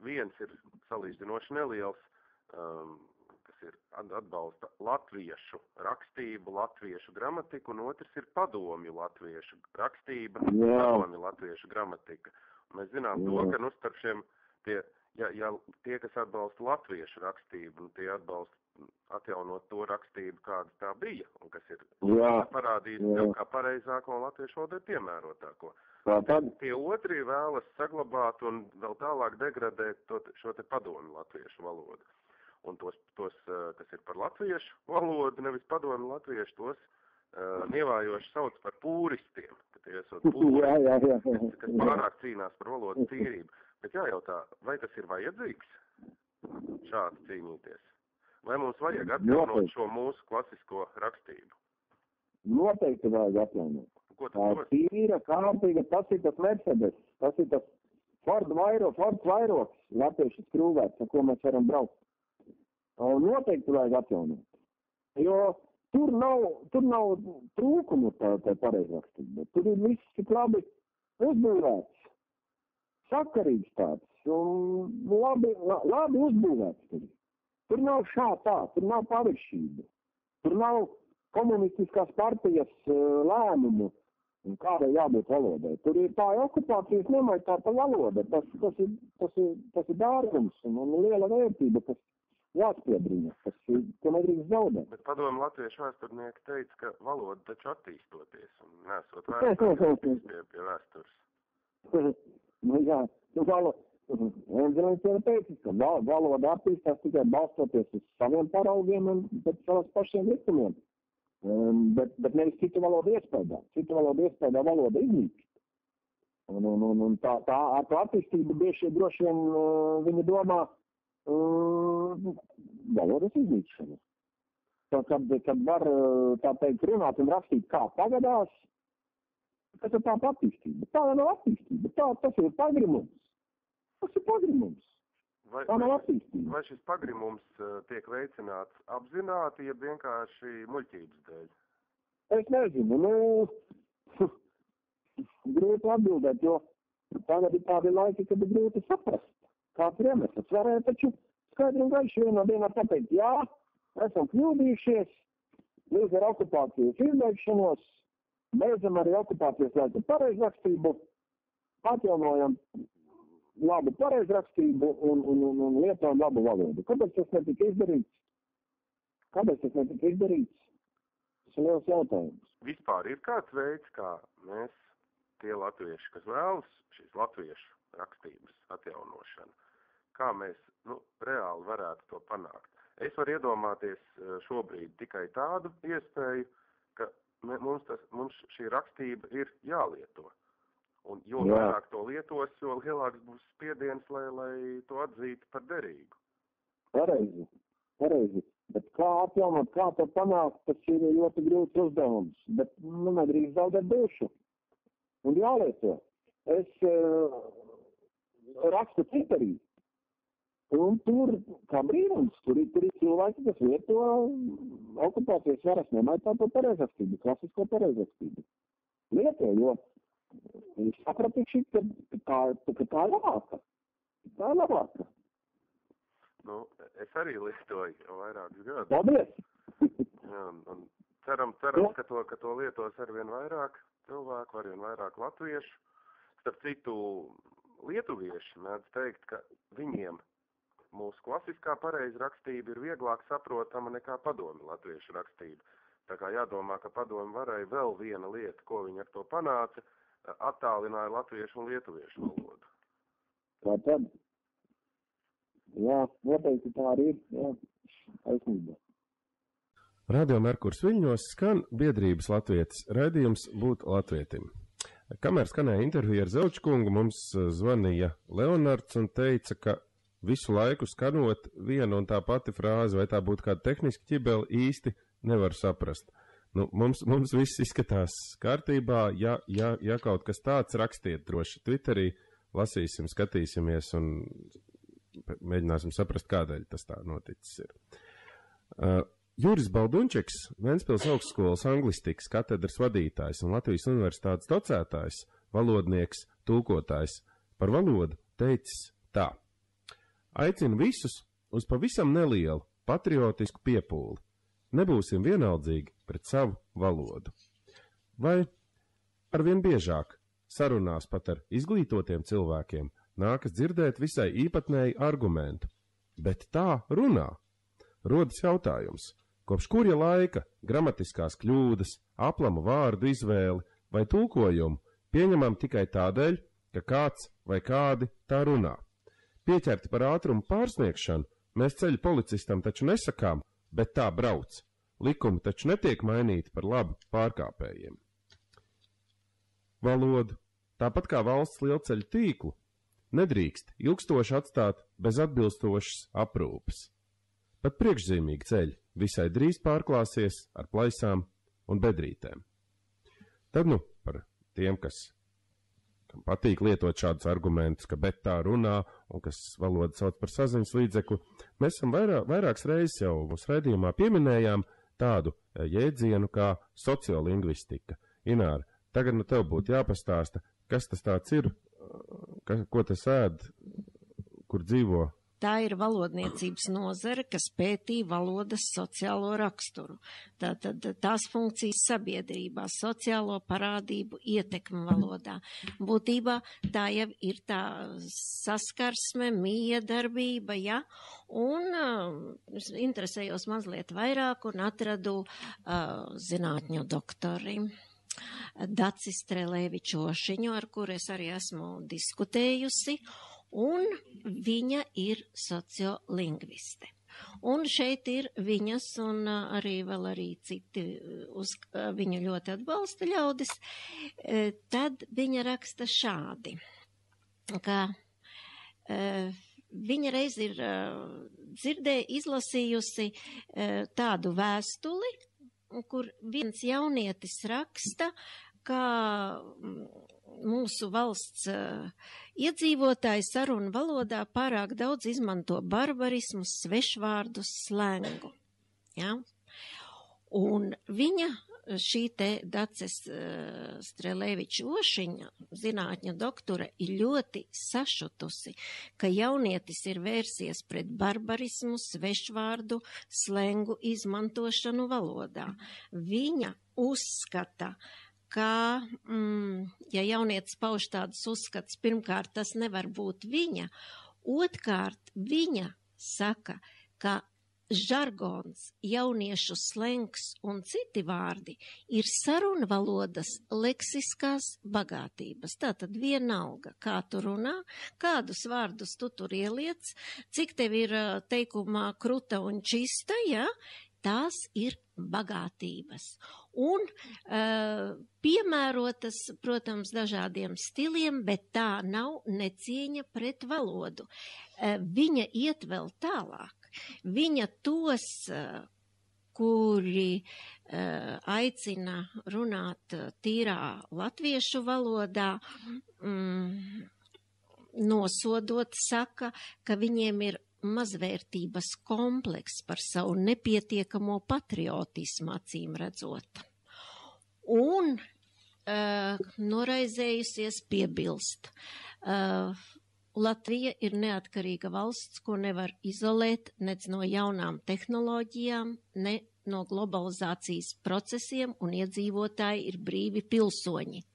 viens ir salīdzinoši neliels, kas ir atbalsta latviešu rakstību, latviešu gramatiku, un otrs ir padomju latviešu rakstība, padomju latviešu gramatika. Mēs zinām to, ka starp šiem tie, kas atbalsta latviešu rakstību, tie atbalsta atjaunot to rakstību, kāda tā bija, un kas ir parādīt kā pareizāko un latviešu valodu piemērotāko. Tie otri vēlas saglabāt un vēl tālāk degradēt šo te padomu latviešu valodu. Un tos, kas ir par latviešu valodu, nevis padomu latviešu, tos nievājoši sauc par pūristiem, ka tie esot pūristi, kas pārāk cīnās par valodu tīrību. Bet jājautā, vai tas ir vajadzīgs šādi cīnīties? Vai mums vajag atjaunot šo mūsu klasisko rakstību? Noteikti vajag atjaunot. Tā tīra, kārtīga, tas ir tas Mercedes, tas ir tas Ford vairoks, latviešu skrūvēts, ar ko mēs varam braukt. Noteikti vajag atjaunot. Jo tur nav trūkumu tā pareizrakstība. Tur ir viss tik labi uzbūvēts, sakarīgs tāds un labi uzbūvēts tur. Tur nav tur nav paviršība. Tur nav komunistiskās partijas lēmumu, kādai jābūt valodai. Tur ir tā okupācijas nemaitāta valoda. Tas ir dārgums un liela vērtība, kas jāspiedriņa, ko nedrīkst zaudēt. Bet padomu latviešu vēsturnieki teica, ka valoda taču attīstoties un nesot vēstures pie vēstures. Jā, Enzelins jau teica, ka valoda attīstās tikai balstoties uz saviem paraugiem un pēc savas pašiem likumiem. Bet nevis citu valodu iespējā. Citu valodu iespējā valoda iznīkst. Un tā ar to attīstību droši vien viņi domā valodas iznīkšanu. Kad var, tā teikt, runāt un rakstīt kā pagadās, tas ir tāda attīstība. Tā nav attīstība. Tas ir pagrimums. Tas ir pagrimums. Tā nav attīstība. Vai šis pagrimums tiek veicināts apzināti, ja vienkārši muļķības dēļ? Es nezinu, grūti atbildēt, jo tagad ir tādi laiki, kad ir grūti saprast, kāds ir iemesls. Varēja taču skaidri un gaiši vienā dienā pateikt, jā, esam kļūdījušies, līdz ar okupācijas izbeigšanos, beidzam arī okupācijas laika pareizrakstību, atjaunojam labu pareizrakstību un lietojam labu valodu. Kāpēc tas netika izdarīts? Tas ir liels jautājums. Vispār ir kāds veids, kā mēs, tie latvieši, kas vēlas šīs latviešu rakstības atjaunošanu, kā mēs reāli varētu to panākt? Es varu iedomāties šobrīd tikai tādu iespēju, ka mums šī rakstība ir jālieto. Un jo vairāk to lietos, jo lielāks būs spiediens, lai to atzītu par derīgu. Pareizi. Bet kā atjaunot, kā to panākt, tas ir ļoti grūts uzdevums. Bet nedrīkst zaudēt dušu. Un jālieto. Es rakstu Twitterī. Un tur, kā brīnums, tur ir cilvēki, kas lieto okupācijas varas nemaitāto pareizrakstību, klasisko pareizrakstību. Lieto, jo viņš sapratuši, ka tā ir labāka. Tā ir labāka. Es arī lietoju vairākus gadus. Paldies! Jā, un ceram, ka to lietos arvien vairāk cilvēku, arvien vairāk latviešu. Starp citu, lietuvieši mēdz teikt, ka viņiem mūsu klasiskā pareizrakstība ir vieglāk saprotama nekā padomi latviešu rakstība. Tā kā jādomā, ka padomi varēja vēl viena lieta, ko viņi ar to panāca, attālināja latviešu un lietuviešu valodu. Tā tad? Jā, noteikti tā arī ir. Jā, taisnība. Radio Merkurs Viļņos skan biedrības latvietis raidījums Būt latvietim. Kamēr skanēja intervija ar Zelčkungu, mums zvanīja Leonards un teica, ka visu laiku skanot vienu un tā pati frāzi, vai tā būtu kāda tehniska ķibeli, īsti nevar saprast. Mums viss izskatās kārtībā, ja kaut kas tāds, rakstiet droši Twitterī, lasīsim, skatīsimies un mēģināsim saprast, kādēļ tas tā noticis ir. Juris Baldunčeks, Ventspils augstskolas anglistikas katedras vadītājs un Latvijas universitātes docētājs, valodnieks, tulkotājs par valodu teicis tā. Aicinu visus uz pavisam nelielu patriotisku piepūli. Nebūsim vienaldzīgi pret savu valodu. Vai arvien biežāk sarunās pat ar izglītotiem cilvēkiem nākas dzirdēt visai īpatnēju argumentu, bet tā runā. Rodas jautājums, kopš kurja laika gramatiskās kļūdas, aplamu vārdu izvēli vai tulkojumu pieņemam tikai tādēļ, ka kāds vai kādi tā runā. Pieķerti par ātrumu pārsniegšanu, mēs ceļu policistam taču nesakām, bet tā brauc. Likumi taču netiek mainīti par labu pārkāpējiem. Valodu, tāpat kā valsts lielceļu tīklu, nedrīkst ilgstoši atstāt bez atbilstošas aprūpes. Pat priekšzīmīgi ceļi visai drīz pārklāsies ar plaisām un bedrītēm. Tad par tiem, kam patīk lietot šādus argumentus, ka bet tā runā un kas valodu sauc par saziņas līdzekli, mēs esam vairākas reizes jau mūsu raidījumā pieminējām tādu jēdzienu kā sociolingvistika. Ināra, tagad tev būtu jāpastāsta, kas tas tāds ir, ko tas ēd, kur dzīvo. Tā ir valodniecības nozare, kas pētīja valodas sociālo raksturu. Tātad tās funkcijas sabiedrībā, sociālo parādību ietekmi valodā. Būtībā tā jau ir tā saskarsme, miedarbība, ja? Un interesējos mazliet vairāk un atradu zinātņu doktori Daci Strelēviču Ošiņu, ar kuru es arī esmu diskutējusi. Un viņa ir sociolingviste. Un šeit ir viņas un arī citi uz viņu ļoti atbalsta ļaudis. Tad viņa raksta šādi, ka viņa reiz ir izlasījusi tādu vēstuli, kur viens jaunietis raksta, ka mūsu valsts iedzīvotāji sarunu valodā pārāk daudz izmanto barbarismus, svešvārdus, slengu. Ja? Un viņa šī te Daces Streleviča Ošiņa, zinātņa doktora, ir ļoti sašutusi, ka jaunietis ir vērsies pret barbarismu, svešvārdu, slengu izmantošanu valodā. Viņa uzskata, ka, ja jaunietis pauž tādus uzskats, pirmkārt, tas nevar būt viņa, otrkārt, viņa saka, ka žargons, jauniešu slengs un citi vārdi ir sarunvalodas leksiskās bagātības. Tātad vienalga, kā tu runā, kādus vārdus tu tur ieliec, cik tev ir teikumā kruta un čista, ja? Tās ir bagātības. Un piemērotas, protams, dažādiem stiliem, bet tā nav necieņa pret valodu. Viņa iet vēl tālāk. Viņa tos, kuri aicina runāt tīrā latviešu valodā, nosodot, saka, ka viņiem ir mazvērtības kompleks par savu nepietiekamo patriotismu, acīm redzot. Un noraizējusies piebilst. Latvija ir neatkarīga valsts, ko nevar izolēt nec no jaunām tehnoloģijām, ne no globalizācijas procesiem, un iedzīvotāji ir brīvi pilsoņi.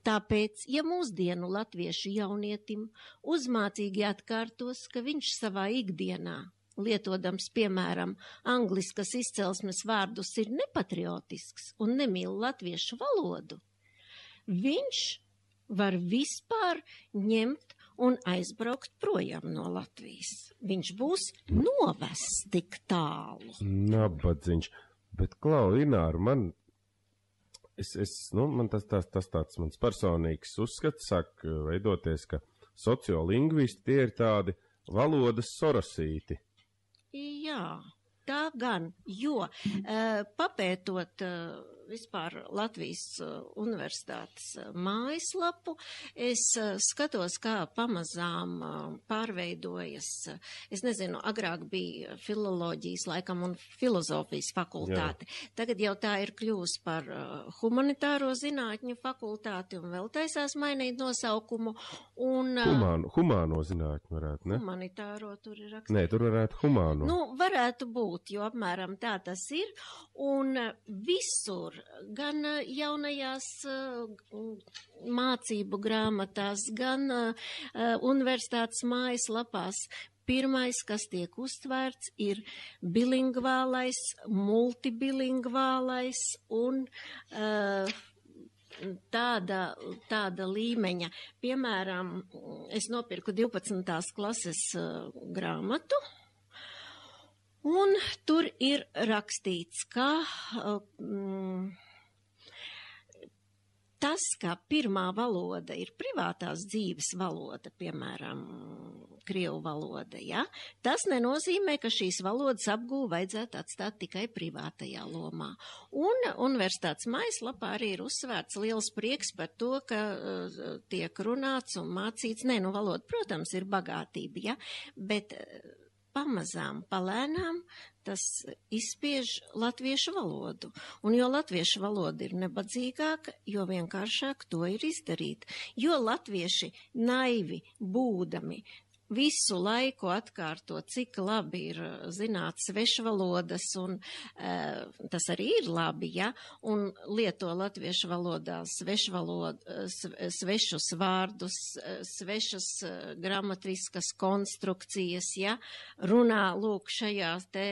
Tāpēc, ja mūsdienu latviešu jaunietim uzmācīgi atkārtos, ka viņš savā ikdienā, lietodams, piemēram, angliskas izcelsmes vārdus, ir nepatriotisks un nemīl latviešu valodu, viņš var vispār ņemt un aizbraukt projām no Latvijas. Viņš būs novests tik tālu. Nabadziņš. Bet, Klau, Ināra, man tas tāds mans personīgs uzskats sāk veidoties, ka sociolingvisti tie ir tādi valodas sorosīti. Jā, tā gan, jo papētot vispār Latvijas universitātes mājaslapu, es skatos, kā pamazām pārveidojas, es nezinu, agrāk bija filoloģijas laikam un filozofijas fakultāte. Jā. Tagad jau tā ir kļūst par humanitāro zinātņu fakultāti un vēl taisās mainīt nosaukumu. Un, humāno zinātņu varētu, ne? Humanitāro tur ir rakstīts. Nē, tur varētu humāno. Nu, varētu būt, jo apmēram tā tas ir. Un visur, gan jaunajās mācību grāmatās, gan universitātes mājaslapās, pirmais, kas tiek uztvērts, ir bilingvālais, multibilingvālais un tāda līmeņa. Piemēram, es nopirku 12. klases grāmatu, un tur ir rakstīts, ka tas, ka pirmā valoda ir privātās dzīves valoda, piemēram, krievu valoda, ja, tas nenozīmē, ka šīs valodas apgūvu vajadzētu atstāt tikai privātajā lomā. Un universitātes mājaslapā arī ir uzsvērts liels prieks par to, ka tiek runāts un mācīts. Nē, valoda, protams, ir bagātība, ja, bet pamazām, palēnām tas izspiež latviešu valodu. Un jo latviešu valoda ir nebadzīgāka, jo vienkāršāk to ir izdarīt. Jo latvieši naivi būdami visu laiku atkārto, cik labi ir zināt svešvalodas, un tas arī ir labi, ja, un lieto latviešu valodā svešus vārdus, svešas gramatriskas konstrukcijas, ja, runā, lūk, šajā te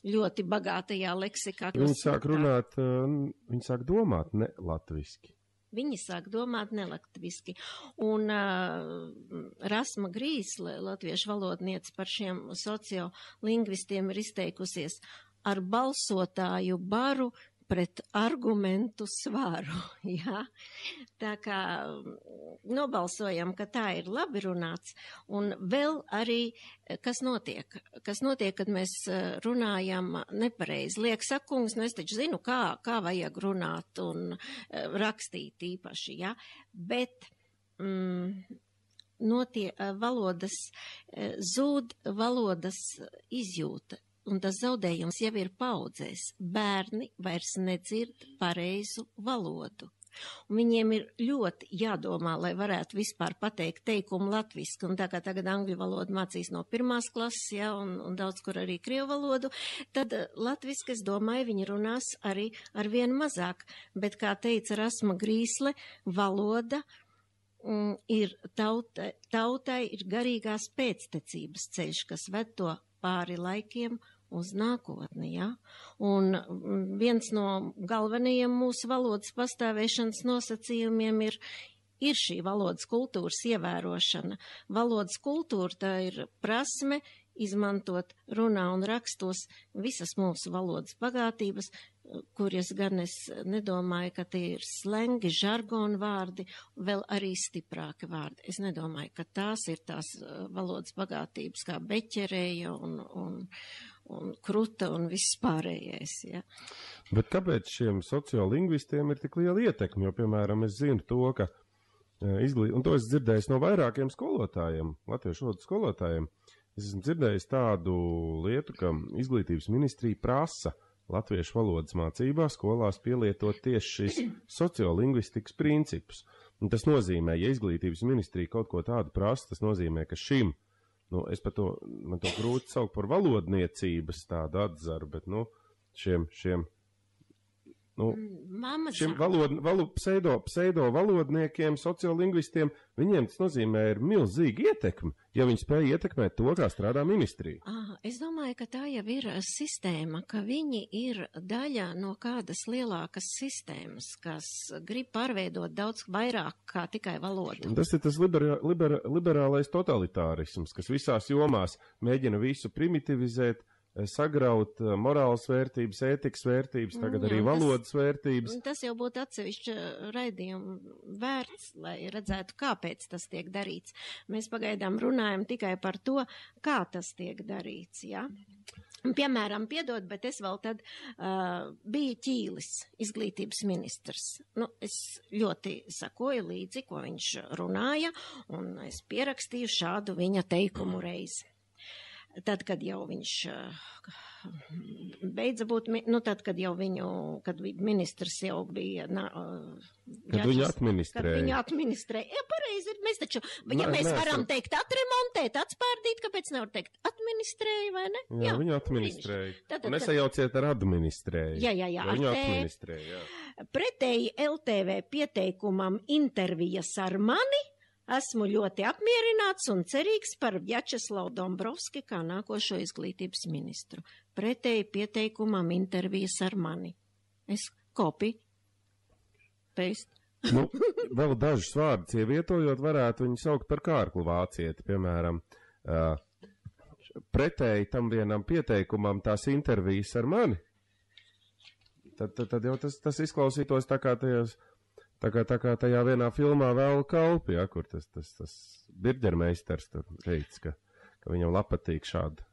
ļoti bagātajā leksikā. Viņi sāk runāt, viņi sāk domāt ne latviski. Viņi sāk domāt nelatviski. Un Rasma Grīsle, latviešu valodniece, par šiem sociolingvistiem ir izteikusies: ar balsotāju baru pret argumentu svaru. Ja? Tā kā nobalsojam, ka tā ir labi runāts. Un vēl arī, kas notiek? Kas notiek, kad mēs runājam nepareizi? Liek sakungs, es taču zinu, kā vajag runāt un rakstīt īpaši, ja? Bet valodas zūd, valodas izjūta un tas zaudējums jau ir paudzēs. Bērni vairs nedzird pareizu valodu. Un viņiem ir ļoti jādomā, lai varētu vispār pateikt teikumu latviski, un tā kā tagad angļu valodu mācīs no 1. klases, ja, un daudz kur arī krievu valodu, tad latviski, es domāju, viņi runās arī ar vienu mazāk, bet, kā teica Rasma Grīsle, valoda ir tautai ir garīgās pēctecības ceļš, kas ved to pāri laikiem uz nākotni, ja? Un viens no galvenajiem mūsu valodas pastāvēšanas nosacījumiem ir šī valodas kultūras ievērošana. Valodas kultūra tā ir prasme izmantot runā un rakstos visas mūsu valodas bagātības, kuras gan es nedomāju, ka tie ir slengi, žargonu vārdi, vēl arī stiprāki vārdi. Es nedomāju, ka tās ir tās valodas bagātības kā beķerēja un kruta un viss pārējais, ja. Bet kāpēc šiem sociolingvistiem ir tik liela ietekme? Jo, piemēram, es zinu to, ka un to es dzirdēju no vairākiem skolotājiem, latviešu valodas skolotājiem. Es esmu dzirdējis tādu lietu, ka izglītības ministrija prasa latviešu valodas mācībā skolās pielietot tieši šīs sociolingvistikas principus. Un tas nozīmē, ja izglītības ministrija kaut ko tādu prasa, tas nozīmē, ka šim, man to grūti saukt par valodniecības tādu atzaru, bet, šiem pseido valodniekiem, sociolingvistiem, viņiem tas nozīmē ir milzīga ietekme, ja viņi spēj ietekmēt to, kā strādā ministrija. Es domāju, ka tā jau ir sistēma, ka viņi ir daļa no kādas lielākas sistēmas, kas grib pārveidot daudz vairāk kā tikai valodu. Tas ir tas liberālais totalitārisms, kas visās jomās mēģina visu primitivizēt, sagraut morāles vērtības, ētikas vērtības, tagad arī valodas vērtības. Tas jau būtu atsevišķi raidījumu vērts, lai redzētu, kāpēc tas tiek darīts. Mēs pagaidām runājam tikai par to, kā tas tiek darīts, ja? Piemēram, piedod, bet es vēl tad biju Ķīlis, izglītības ministrs. Es ļoti sakoju līdzi, ko viņš runāja, un es pierakstīju šādu viņa teikumu reizi. Tad, kad jau viņš beidza būt, tad, kad ministrs jau bija, kad viņu administrēja. Jā, pareizi, mēs taču, mēs varam teikt atremontēt, atspārdīt, kāpēc nevar teikt administrēja, vai ne? Jā, viņu administrēja. Nesajauciet ar administrēju. Jā, viņu administrēja, jā. Pretēji LTV pieteikumam intervijas ar mani, esmu ļoti apmierināts un cerīgs par Vjačeslavu Dombrovski kā nākošo izglītības ministru. Pretēji pieteikumam intervijas ar mani. Es copy, paste. Vēl dažus vārdus ievietojot, varētu viņu saukt par kārklu vācieti, piemēram, pretēji tam vienam pieteikumam tās intervijas ar mani. Tad jau tas izklausītos tā kā tajos. Tā kā tajā vienā filmā vēl kalpi, ja, kur tas birģermeistars tur teica, ka viņam patīk šādu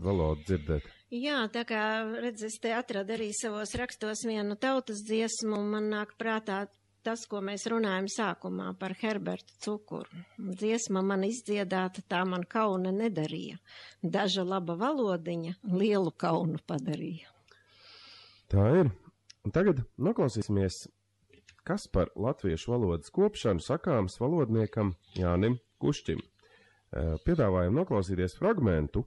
valodu dzirdēt. Jā, tā kā, redz, es te atradu arī savos rakstos vienu tautas dziesmu, man nāk prātā tas, ko mēs runājam sākumā par Herbertu Cukuru. Dziesma man izdziedāta, tā man kauna nedarīja. Daža laba valodiņa lielu kaunu padarīja. Tā ir. Un tagad noklausīsimies, kas par latviešu valodas kopšanu sakāms valodniekam Jānim Kušķim. Piedāvājam noklausīties fragmentu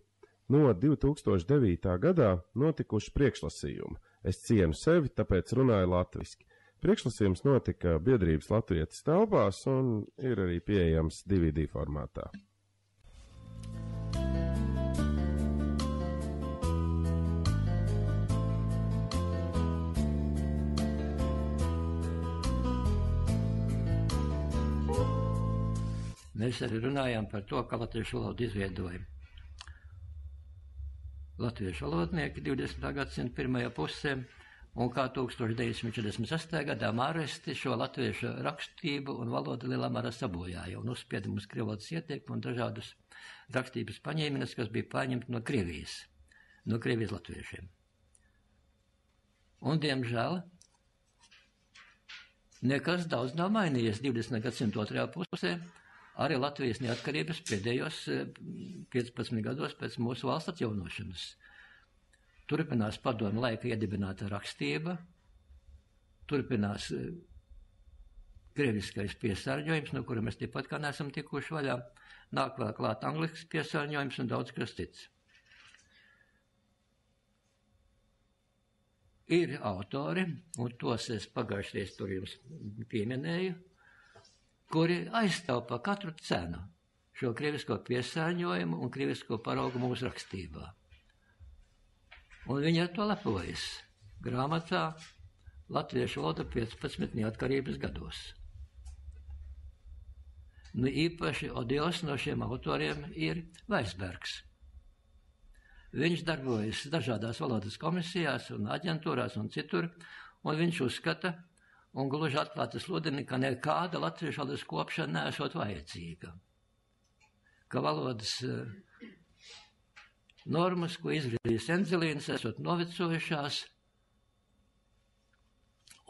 no 2009. gadā notikuši priekšlasījumu. Es cienu sevi, tāpēc runāju latviski. Priekšlasījums notika biedrības Latvietis telpās un ir arī pieejams DVD formātā. Mēs arī runājām par to, ka latviešu valodu izveidoja latviešu valodnieki 20. gadsimta pirmajā pusē, un kā 1948. gadā Māresti šo latviešu rakstību un valodu lielā mērā sabojāja un uzspieda mums krievlodas ieteikumu un dažādus rakstības paņēmienus, kas bija paņemti no Krievijas latviešiem. Un, diemžēl, nekas daudz nav mainījies 20. gadsimta otrajā pusē. Arī Latvijas neatkarības pēdējos 15 gados pēc mūsu valsts atjaunošanas. turpinās padomu laika iedibināta rakstība, turpinās krieviskais piesārņojums, no kura mēs tikpat kā neesam tikuši vaļā, nāk vēl klāt anglisks piesārņojums un daudz kas cits. Ir autori, un tos es pagājušreiz tur jums pieminēju, kuri aizstāv pa katru cenu šo krievisko piesārņojumu un krievisko paraugu mūsu rakstībā. Un viņi ar to lepojas grāmatā Latviešu valoda 15 neatkarības gados. Nu, īpaši odios no šiem autoriem ir Vaisbergs. Viņš darbojas dažādās valodas komisijās un aģentūrās un citur, un viņš uzskata, un gluži atklāti sludina, ka nekāda latviešu valodas kopšana neesot vajadzīga. Ka valodas normas, ko izvirījis Enzelīns, esot novecojušās,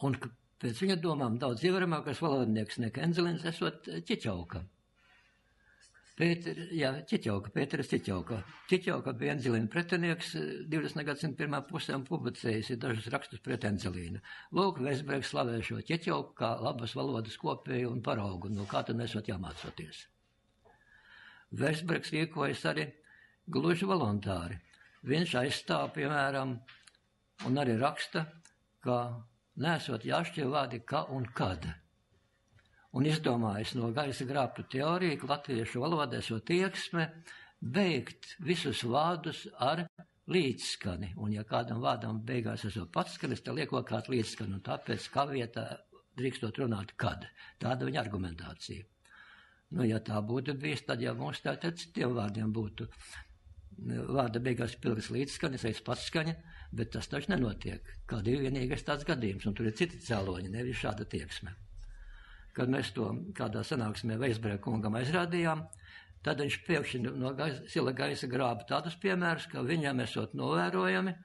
un pēc viņa domām daudz ievaramākais valodnieks nekā Enzelīns esot Čiķauka. Pēteris Čiķauka. Čiķauka bija Enzelīna pretinieks 20. gadsimta pirmā pusē un publicējis dažus rakstus pret Enzelīnu. Lūk, Vaisbergs slavē šo Čiķauku kā labas valodas kopēju un paraugu, no kā tad nesot jāmācoties. Vaisbergs rīkojas arī gluži voluntāri. Viņš aizstāv, piemēram, un arī raksta, ka nesot jāšķir vārdi ka un kad. Un izdomājis no gaisa grābtu teoriju, ka latviešu valodā esot tieksme beigt visus vārdus ar līdzskani. Un ja kādam vārdam beigās esot patskanis, tad liekot kāds līdzskani, un tāpēc kā vietā drīkstot runāt kad. Tāda viņa argumentācija. Nu, ja tā būtu bijis, tad jau mums tātad citiem vārdiem būtu vārda beigās pilgas līdzskanis, aiz patskaņa, bet tas taču nenotiek. Kāda ir vienīgais tāds gadījums, un tur ir citi cēloņi, nevis šāda tieksme. Kad mēs to kādā sanāksmē Vaisberga kungam aizrādījām, tad viņš pēkšņi no sila gaisa grāba tādus piemērus, ka viņam esot novērojami,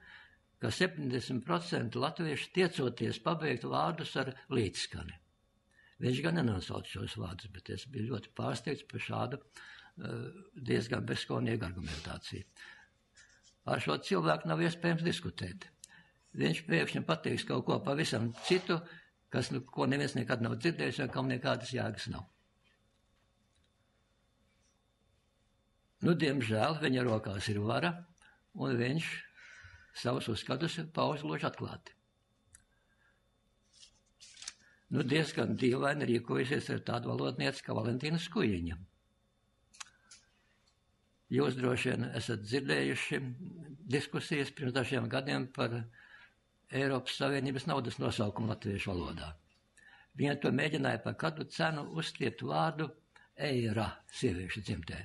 ka 70% latvieši tiecoties pabeigt vārdus ar līdzskani. Viņš gan nenosauc šos vārdus, bet es biju ļoti pārsteigts par šādu diezgan bezskonīgu argumentāciju. Ar šo cilvēku nav iespējams diskutēt. Viņš pēkšņi pateiks kaut ko pavisam citu, ko neviens nekad nav dzirdējis, un kam nekādas jēgas nav. Nu, diemžēl, viņa rokās ir vara, un viņš savus uzskatus pauž gluži atklāti. Nu, diezgan dīvaini rīkojusies ar tādu valodnieci kā Valentīna Skujiņa. Jūs droši vien esat dzirdējuši diskusijas pirms dažiem gadiem par Eiropas Savienības naudas nosaukumu latviešu valodā. Viņa to mēģināja par kādu cenu uzstiept vārdu eira sieviešu dzimtē.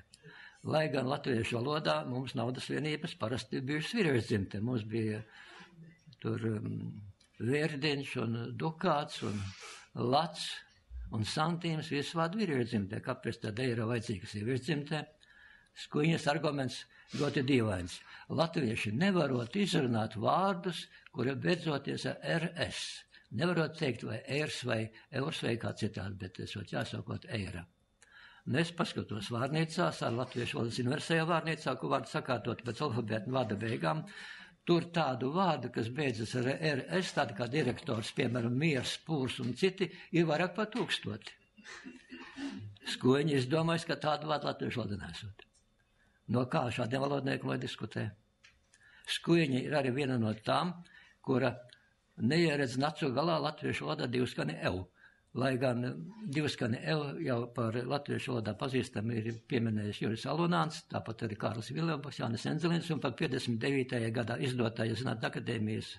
Lai gan latviešu valodā mums naudas vienības parasti bijušas vīriešu dzimtē. Mums bija tur vērdiņš un dukāts un lats un santīms, visu vārdu vīriešu dzimtē. Kāpēc tad eira vajadzīga sieviešu dzimtē? Skujiņas arguments ļoti dīvains. Latvieši nevarot izrunāt vārdus, kuri beidzoties ar RS. Nevarot teikt vai eirs vai eurs vai kā citādi, bet esot jāsākot eira. Un es paskatos vārnīcās ar Latviešu valodas universējā vārnīcā, ko vārdu sakārtot pēc alfabēta vārda beigām. Tur tādu vārdu, kas beidzas ar RS, tādi kā direktors, piemēram, Miers, Pūrs un citi, ir vairāk par 1000. Skujiņi izdomājis, ka tādu vārdu latviešu valodā nesot. No kā šādiem valodniekiem lai diskutē? Skujiņa ir arī viena no tām, kura neieredz nacu galā latviešu valodā divskani ev. Lai gan divskani ev jau par latviešu valodā pazīstami ir pieminējis Juris Alunāns, tāpat arī Kārlis Viljams, Jānis Enzelīns, un par 59. gadā izdotāja Zinātņu akadēmijas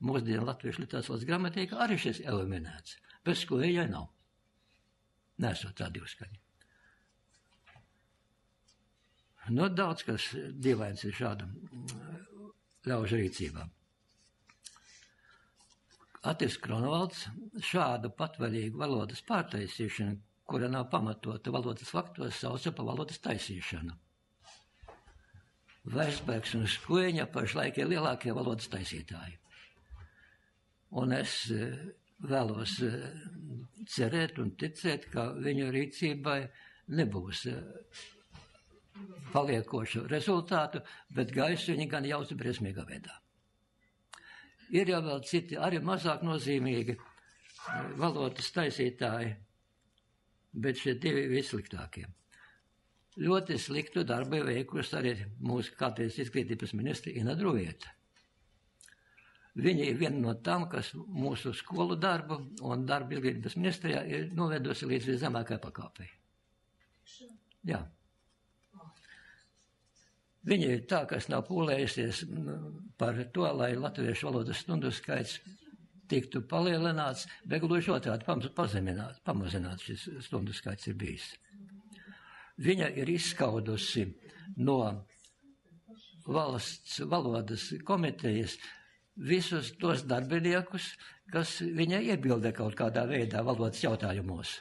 mūsdienu latviešu literatūras gramatika arī šis ev minēts. Bet Skujiņai nav. Nesot tā divskaņa. Nu, daudz kas dīvains ir šāda ļaužu rīcībā. Atis Kronovalds šādu patvaļīgu valodas pārtaisīšanu, kura nav pamatota valodas faktos, sauca par valodas taisīšanu. Vaisbergs un Skujiņa pašlaik ir lielākie valodas taisītāji. Un es vēlos cerēt un ticēt, ka viņu rīcībai nebūs paliekošu rezultātu, bet gaisu viņi gan jauc briesmīgā veidā. Ir jau vēl citi, arī mazāk nozīmīgi valodas taisītāji, bet šie divi vissliktākie. Ļoti sliktu darbu veikusi arī mūsu kādreiz izglītības ministri Ina Druvieta. Viņa ir viena no tām, kas mūsu skolu darbu un darbu izglītības ministrijā ir novedusi līdz viszemākai pakāpei. Jā. Viņa ir tā, kas nav pūlējusies par to, lai latviešu valodas stundu skaits tiktu palielināts, bet gluži otrādi pamazināts šis stundu skaits ir bijis. Viņa ir izskaudusi no valsts valodas komitejas visus tos darbiniekus, kas viņa iebilda kaut kādā veidā valodas jautājumos.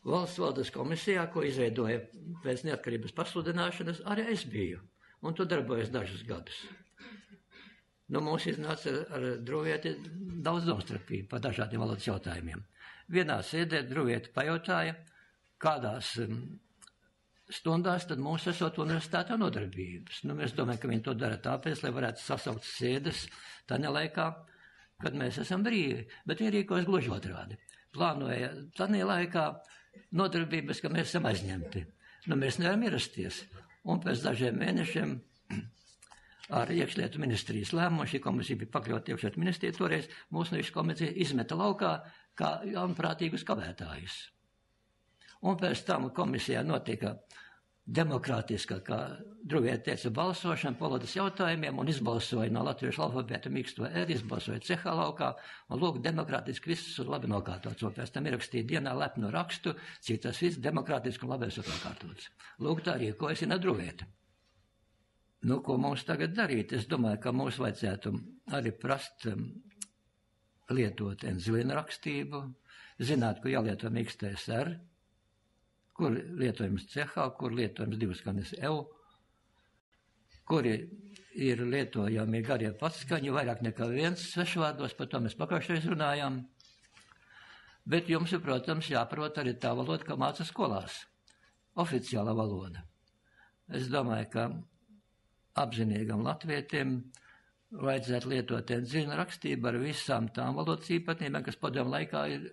Valsts valodas komisijā, ko izveidoja pēc neatkarības pasludināšanas, arī es biju, un tu darbojies dažus gadus. Mums iznāca ar Druvieti daudz domstarpību par dažādiem valodas jautājumiem. Vienā sēdē Druvieti pajautāja, kādās stundās tad mums esot universitātā nodarbības. Mēs domājam, ka viņi to dara tāpēc, lai varētu sasaukt sēdes tādā laikā, kad mēs esam brīvi, bet viņi rīkojas gluži otrādi. Plānoja tādā laikā nodarbības, ka mēs esam aizņemti. Mēs nevaram ierasties. Un pēc dažiem mēnešiem ar iekšlietu ministrijas lēmumu, šī komisija bija pakļauta iekšlietu ministrijai toreiz, mūsu no šī komisija izmeta laukā kā jaunprātīgus kavētājus. Un pēc tam komisijā notika demokrātiska, kā Druvieta teica, balsošana valodas jautājumiem un izbalsoja no latviešu alfabēta mīksto R, izbalsoja cehā laukā un lūk, demokrātiski viss ir labi nokārtots. Un pēc tam ierakstīja dienā lepnu rakstu, cik tas viss demokrātiski un labi esot nokārtots. Lūk, tā rīkojas Ina Druvieta. Ko mums tagad darīt? Es domāju, ka mums vajadzētu arī prast lietot enzilīna rakstību, zināt, kur jālieto mīkstais R, kur lietojums cehā, kur lietojums divskanis EU, kur ir lietojami garie patskaņi, vairāk nekā viens svešvārdos, par to mēs pagājušreiz runājām. Bet jums ir, protams, jāprot arī tā valoda, kā māca skolās. Oficiāla valoda. Es domāju, ka apzinīgam latvietim vajadzētu lietot enzilīna rakstību ar visām tām valodas īpatnībām, kas padomu laikā ir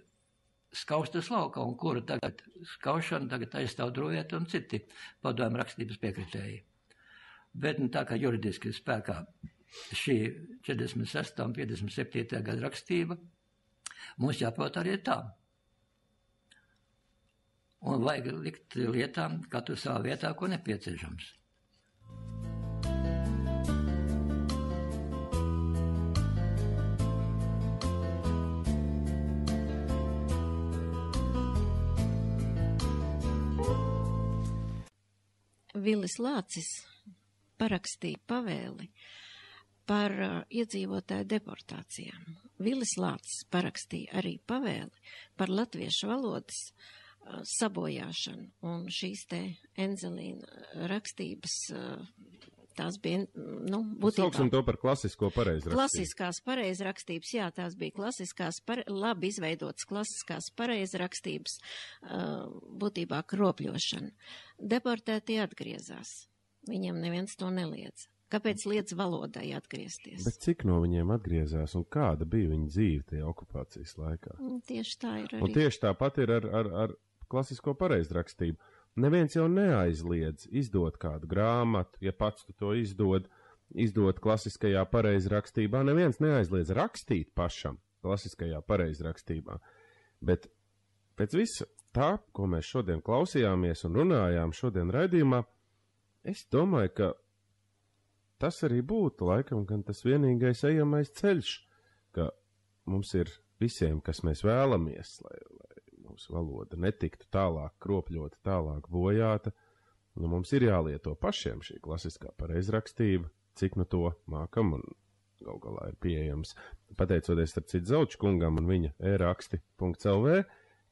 skaustas laukā un kuru tagad skaušana tagad aizstāv Druvieta un citi padomu rakstības piekritēji. Bet tā kā juridiski spēkā šī 46. un 57. gada rakstība, mums jāprot arī tā. Un vajag likt lietām katru savā vietā, ko nepieciešams. Vilis Lācis parakstīja pavēli par iedzīvotāju deportācijām. Vilis Lācis parakstīja arī pavēli par latviešu valodas sabojāšanu, un šīs te enzilīna rakstības, tās bija, būtībā... Sauksim to par klasisko pareizrakstību. Klasiskās pareizrakstības, jā, tās bija klasiskās, labi izveidotas klasiskās pareizrakstības, būtībā kropļošana. Deportēti atgriezās. Viņiem neviens to neliedz. Kāpēc liedz valodai atgriezties? Bet cik no viņiem atgriezās un kāda bija viņa dzīve tajā okupācijas laikā? Tieši tā ir arī. Un tieši tāpat ir ar klasisko pareizrakstību. Neviens jau neaizliedz izdot kādu grāmatu, ja pats tu to izdot klasiskajā pareizrakstībā. Neviens neaizliedz rakstīt pašam klasiskajā pareizrakstībā. Bet pēc visa tā, ko mēs šodien klausījāmies un runājām šodien raidījumā, es domāju, ka tas arī būtu laikam gan tas vienīgais ejamais ceļš, ka mums ir visiem, kas mēs vēlamies, lai mūsu valoda netiktu tālāk kropļota, tālāk bojāta, mums ir jālieto pašiem šī klasiskā pareizrakstība, cik no to mākam un gal galā ir pieejams. Pateicoties starp citu Zauču kungam un viņa e-raksti.lv,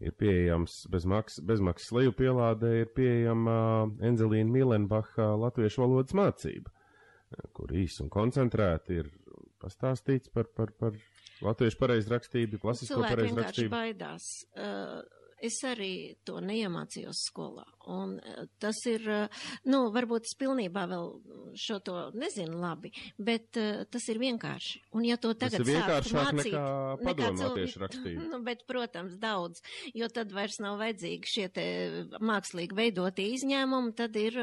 ir pieejams bezmaksas lejupielādē, ir pieejama Enzelīna Mīlenbacha latviešu valodas mācība, kur īsi un koncentrēti ir pastāstīts par latviešu pareizrakstību, klasisko pareizrakstību. Cilvēki vienkārši baidās. es arī to neiemācījos skolā. Un tas ir, varbūt es pilnībā vēl šo to nezinu labi, bet tas ir vienkārši. Un ja to tagad tas ir vienkāršāk nekā padomu latviešu rakstību. Bet, protams, daudz, jo tad vairs nav vajadzīgi šie te mākslīgi veidotie izņēmumi, tad ir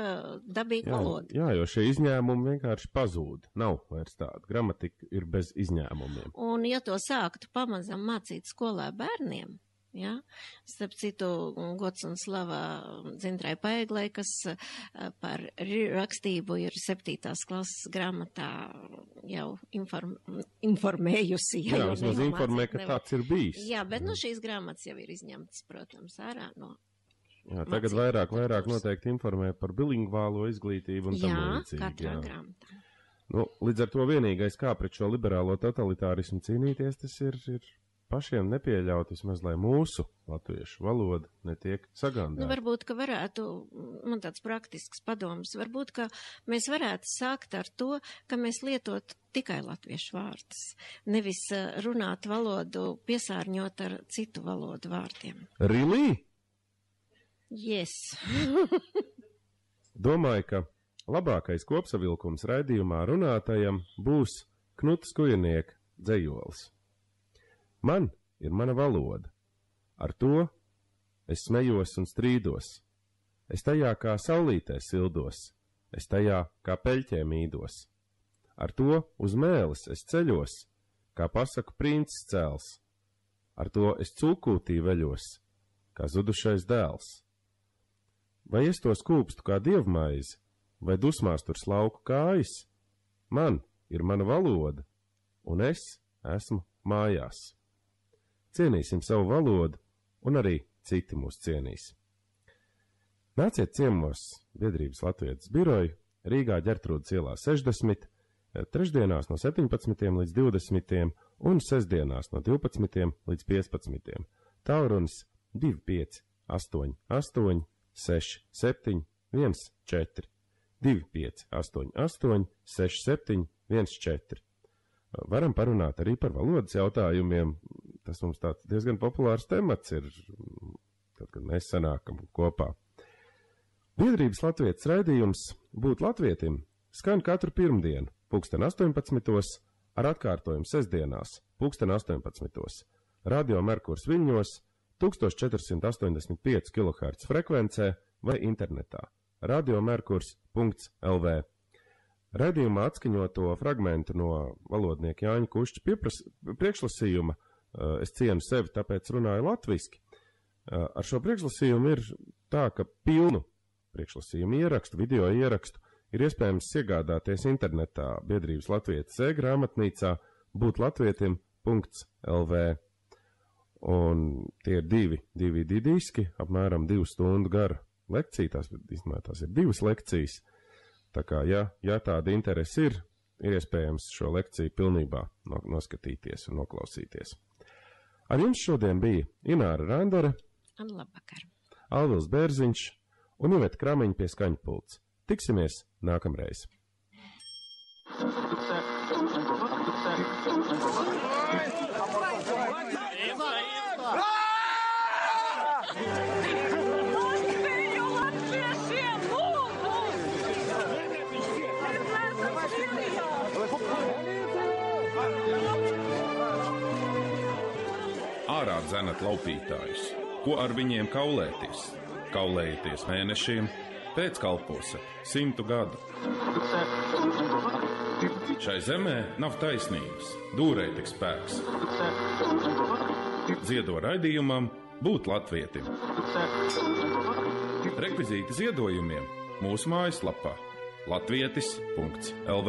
dabīga valoda. Jā, jo šie izņēmumi vienkārši pazūd. Nav vairs tāda. Gramatika ir bez izņēmumiem. Un ja to sāktu pamazam mācīt skolā bērniem, ja, starp citu, gods un slava Dzintrai Paeglei, kas par rakstību ir 7. klases grāmatā jau informējusi. Jā, vismaz informē, ka tāds ir bijis. Jā, bet šīs grāmatas jau ir izņemtas, protams, ārā no. Jā, tagad vairāk noteikti informē par bilingvālo izglītību un tam līdzīgi. Jā, katrā grāmatā. Līdz ar to vienīgais, kā pret šo liberālo totalitārismu cīnīties, tas ir pašiem nepieļaut vismaz, lai mūsu latviešu valoda netiek sagandāta. Varbūt, ka varētu, man tāds praktisks padoms, varbūt, ka mēs varētu sākt ar to, ka mēs lietot tikai latviešu vārdus, nevis runāt valodu piesārņot ar citu valodu vārdiem. Really? Yes. Domāju, ka labākais kopsavilkums raidījumā runātajam būs Knuta Skujnieka dzejolis. Man ir mana valoda. Ar to es smejos un strīdos. Es tajā kā saulītē sildos. Es tajā kā peļķē mīdos. Ar to uz mēles es ceļos, kā pasaku princis cēls. Ar to es cūkūtī veļos, kā zudušais dēls. Vai es to skūpstu kā dievmaizi, vai dusmās tur slauku kājas? Man ir mana valoda, un es esmu mājās. Cienīsim savu valodu, un arī citi mūs cienīs. Nāciet ciemos Biedrības Latvietes biroju Rīgā Ģertrūdes ielā 60, trešdienās no 17 līdz 20 un sestdienās no 12 līdz 15. Tālrunis 25 88 67 14 25 88 67 14. Varam parunāt arī par valodas jautājumiem. Tas mums tāds diezgan populārs temats ir, tad, kad mēs sanākam kopā. Biedrības Latvietes raidījums Būt latvietim skan katru pirmdienu, 18:00, ar atkārtojumu sestdienās, 18:00. Radio Merkurs Viļņos, 1485 kHz frekvencē vai internetā radiomerkurs.lv. Raidījumā atskaņoto fragmentu no valodnieka Jāņa Kušķa priekšlasījuma Es cienu sevi, tāpēc runāju latviski. Ar šo priekšlasījumu ir tā, ka pilnu priekšlasījumu ierakstu, video ierakstu ir iespējams iegādāties internetā Biedrības Latvietes e-grāmatnīcā būtlatvietim.lv. Un tie ir divi diski, apmēram 2 stundu gara lekcija, tās ir 2 lekcijas. Tā kā, ja tāda interese ir iespējams šo lekciju pilnībā noskatīties un noklausīties. Ar jums šodien bija Ināra Randere, Alvils Bērziņš un Iveta Kramiņa pie skaņpults. Tiksimies nākamreiz! Ārā dzenat laupītājus, ko ar viņiem kaulēties? Kaulējieties mēnešiem, pēc kalposa 100 gadu. Šai zemē nav taisnības, dūrei tik spēks. Ziedo raidījumam Būt latvietim. Rekvizīti ziedojumiem mūsu mājaslapā latvietis.lv.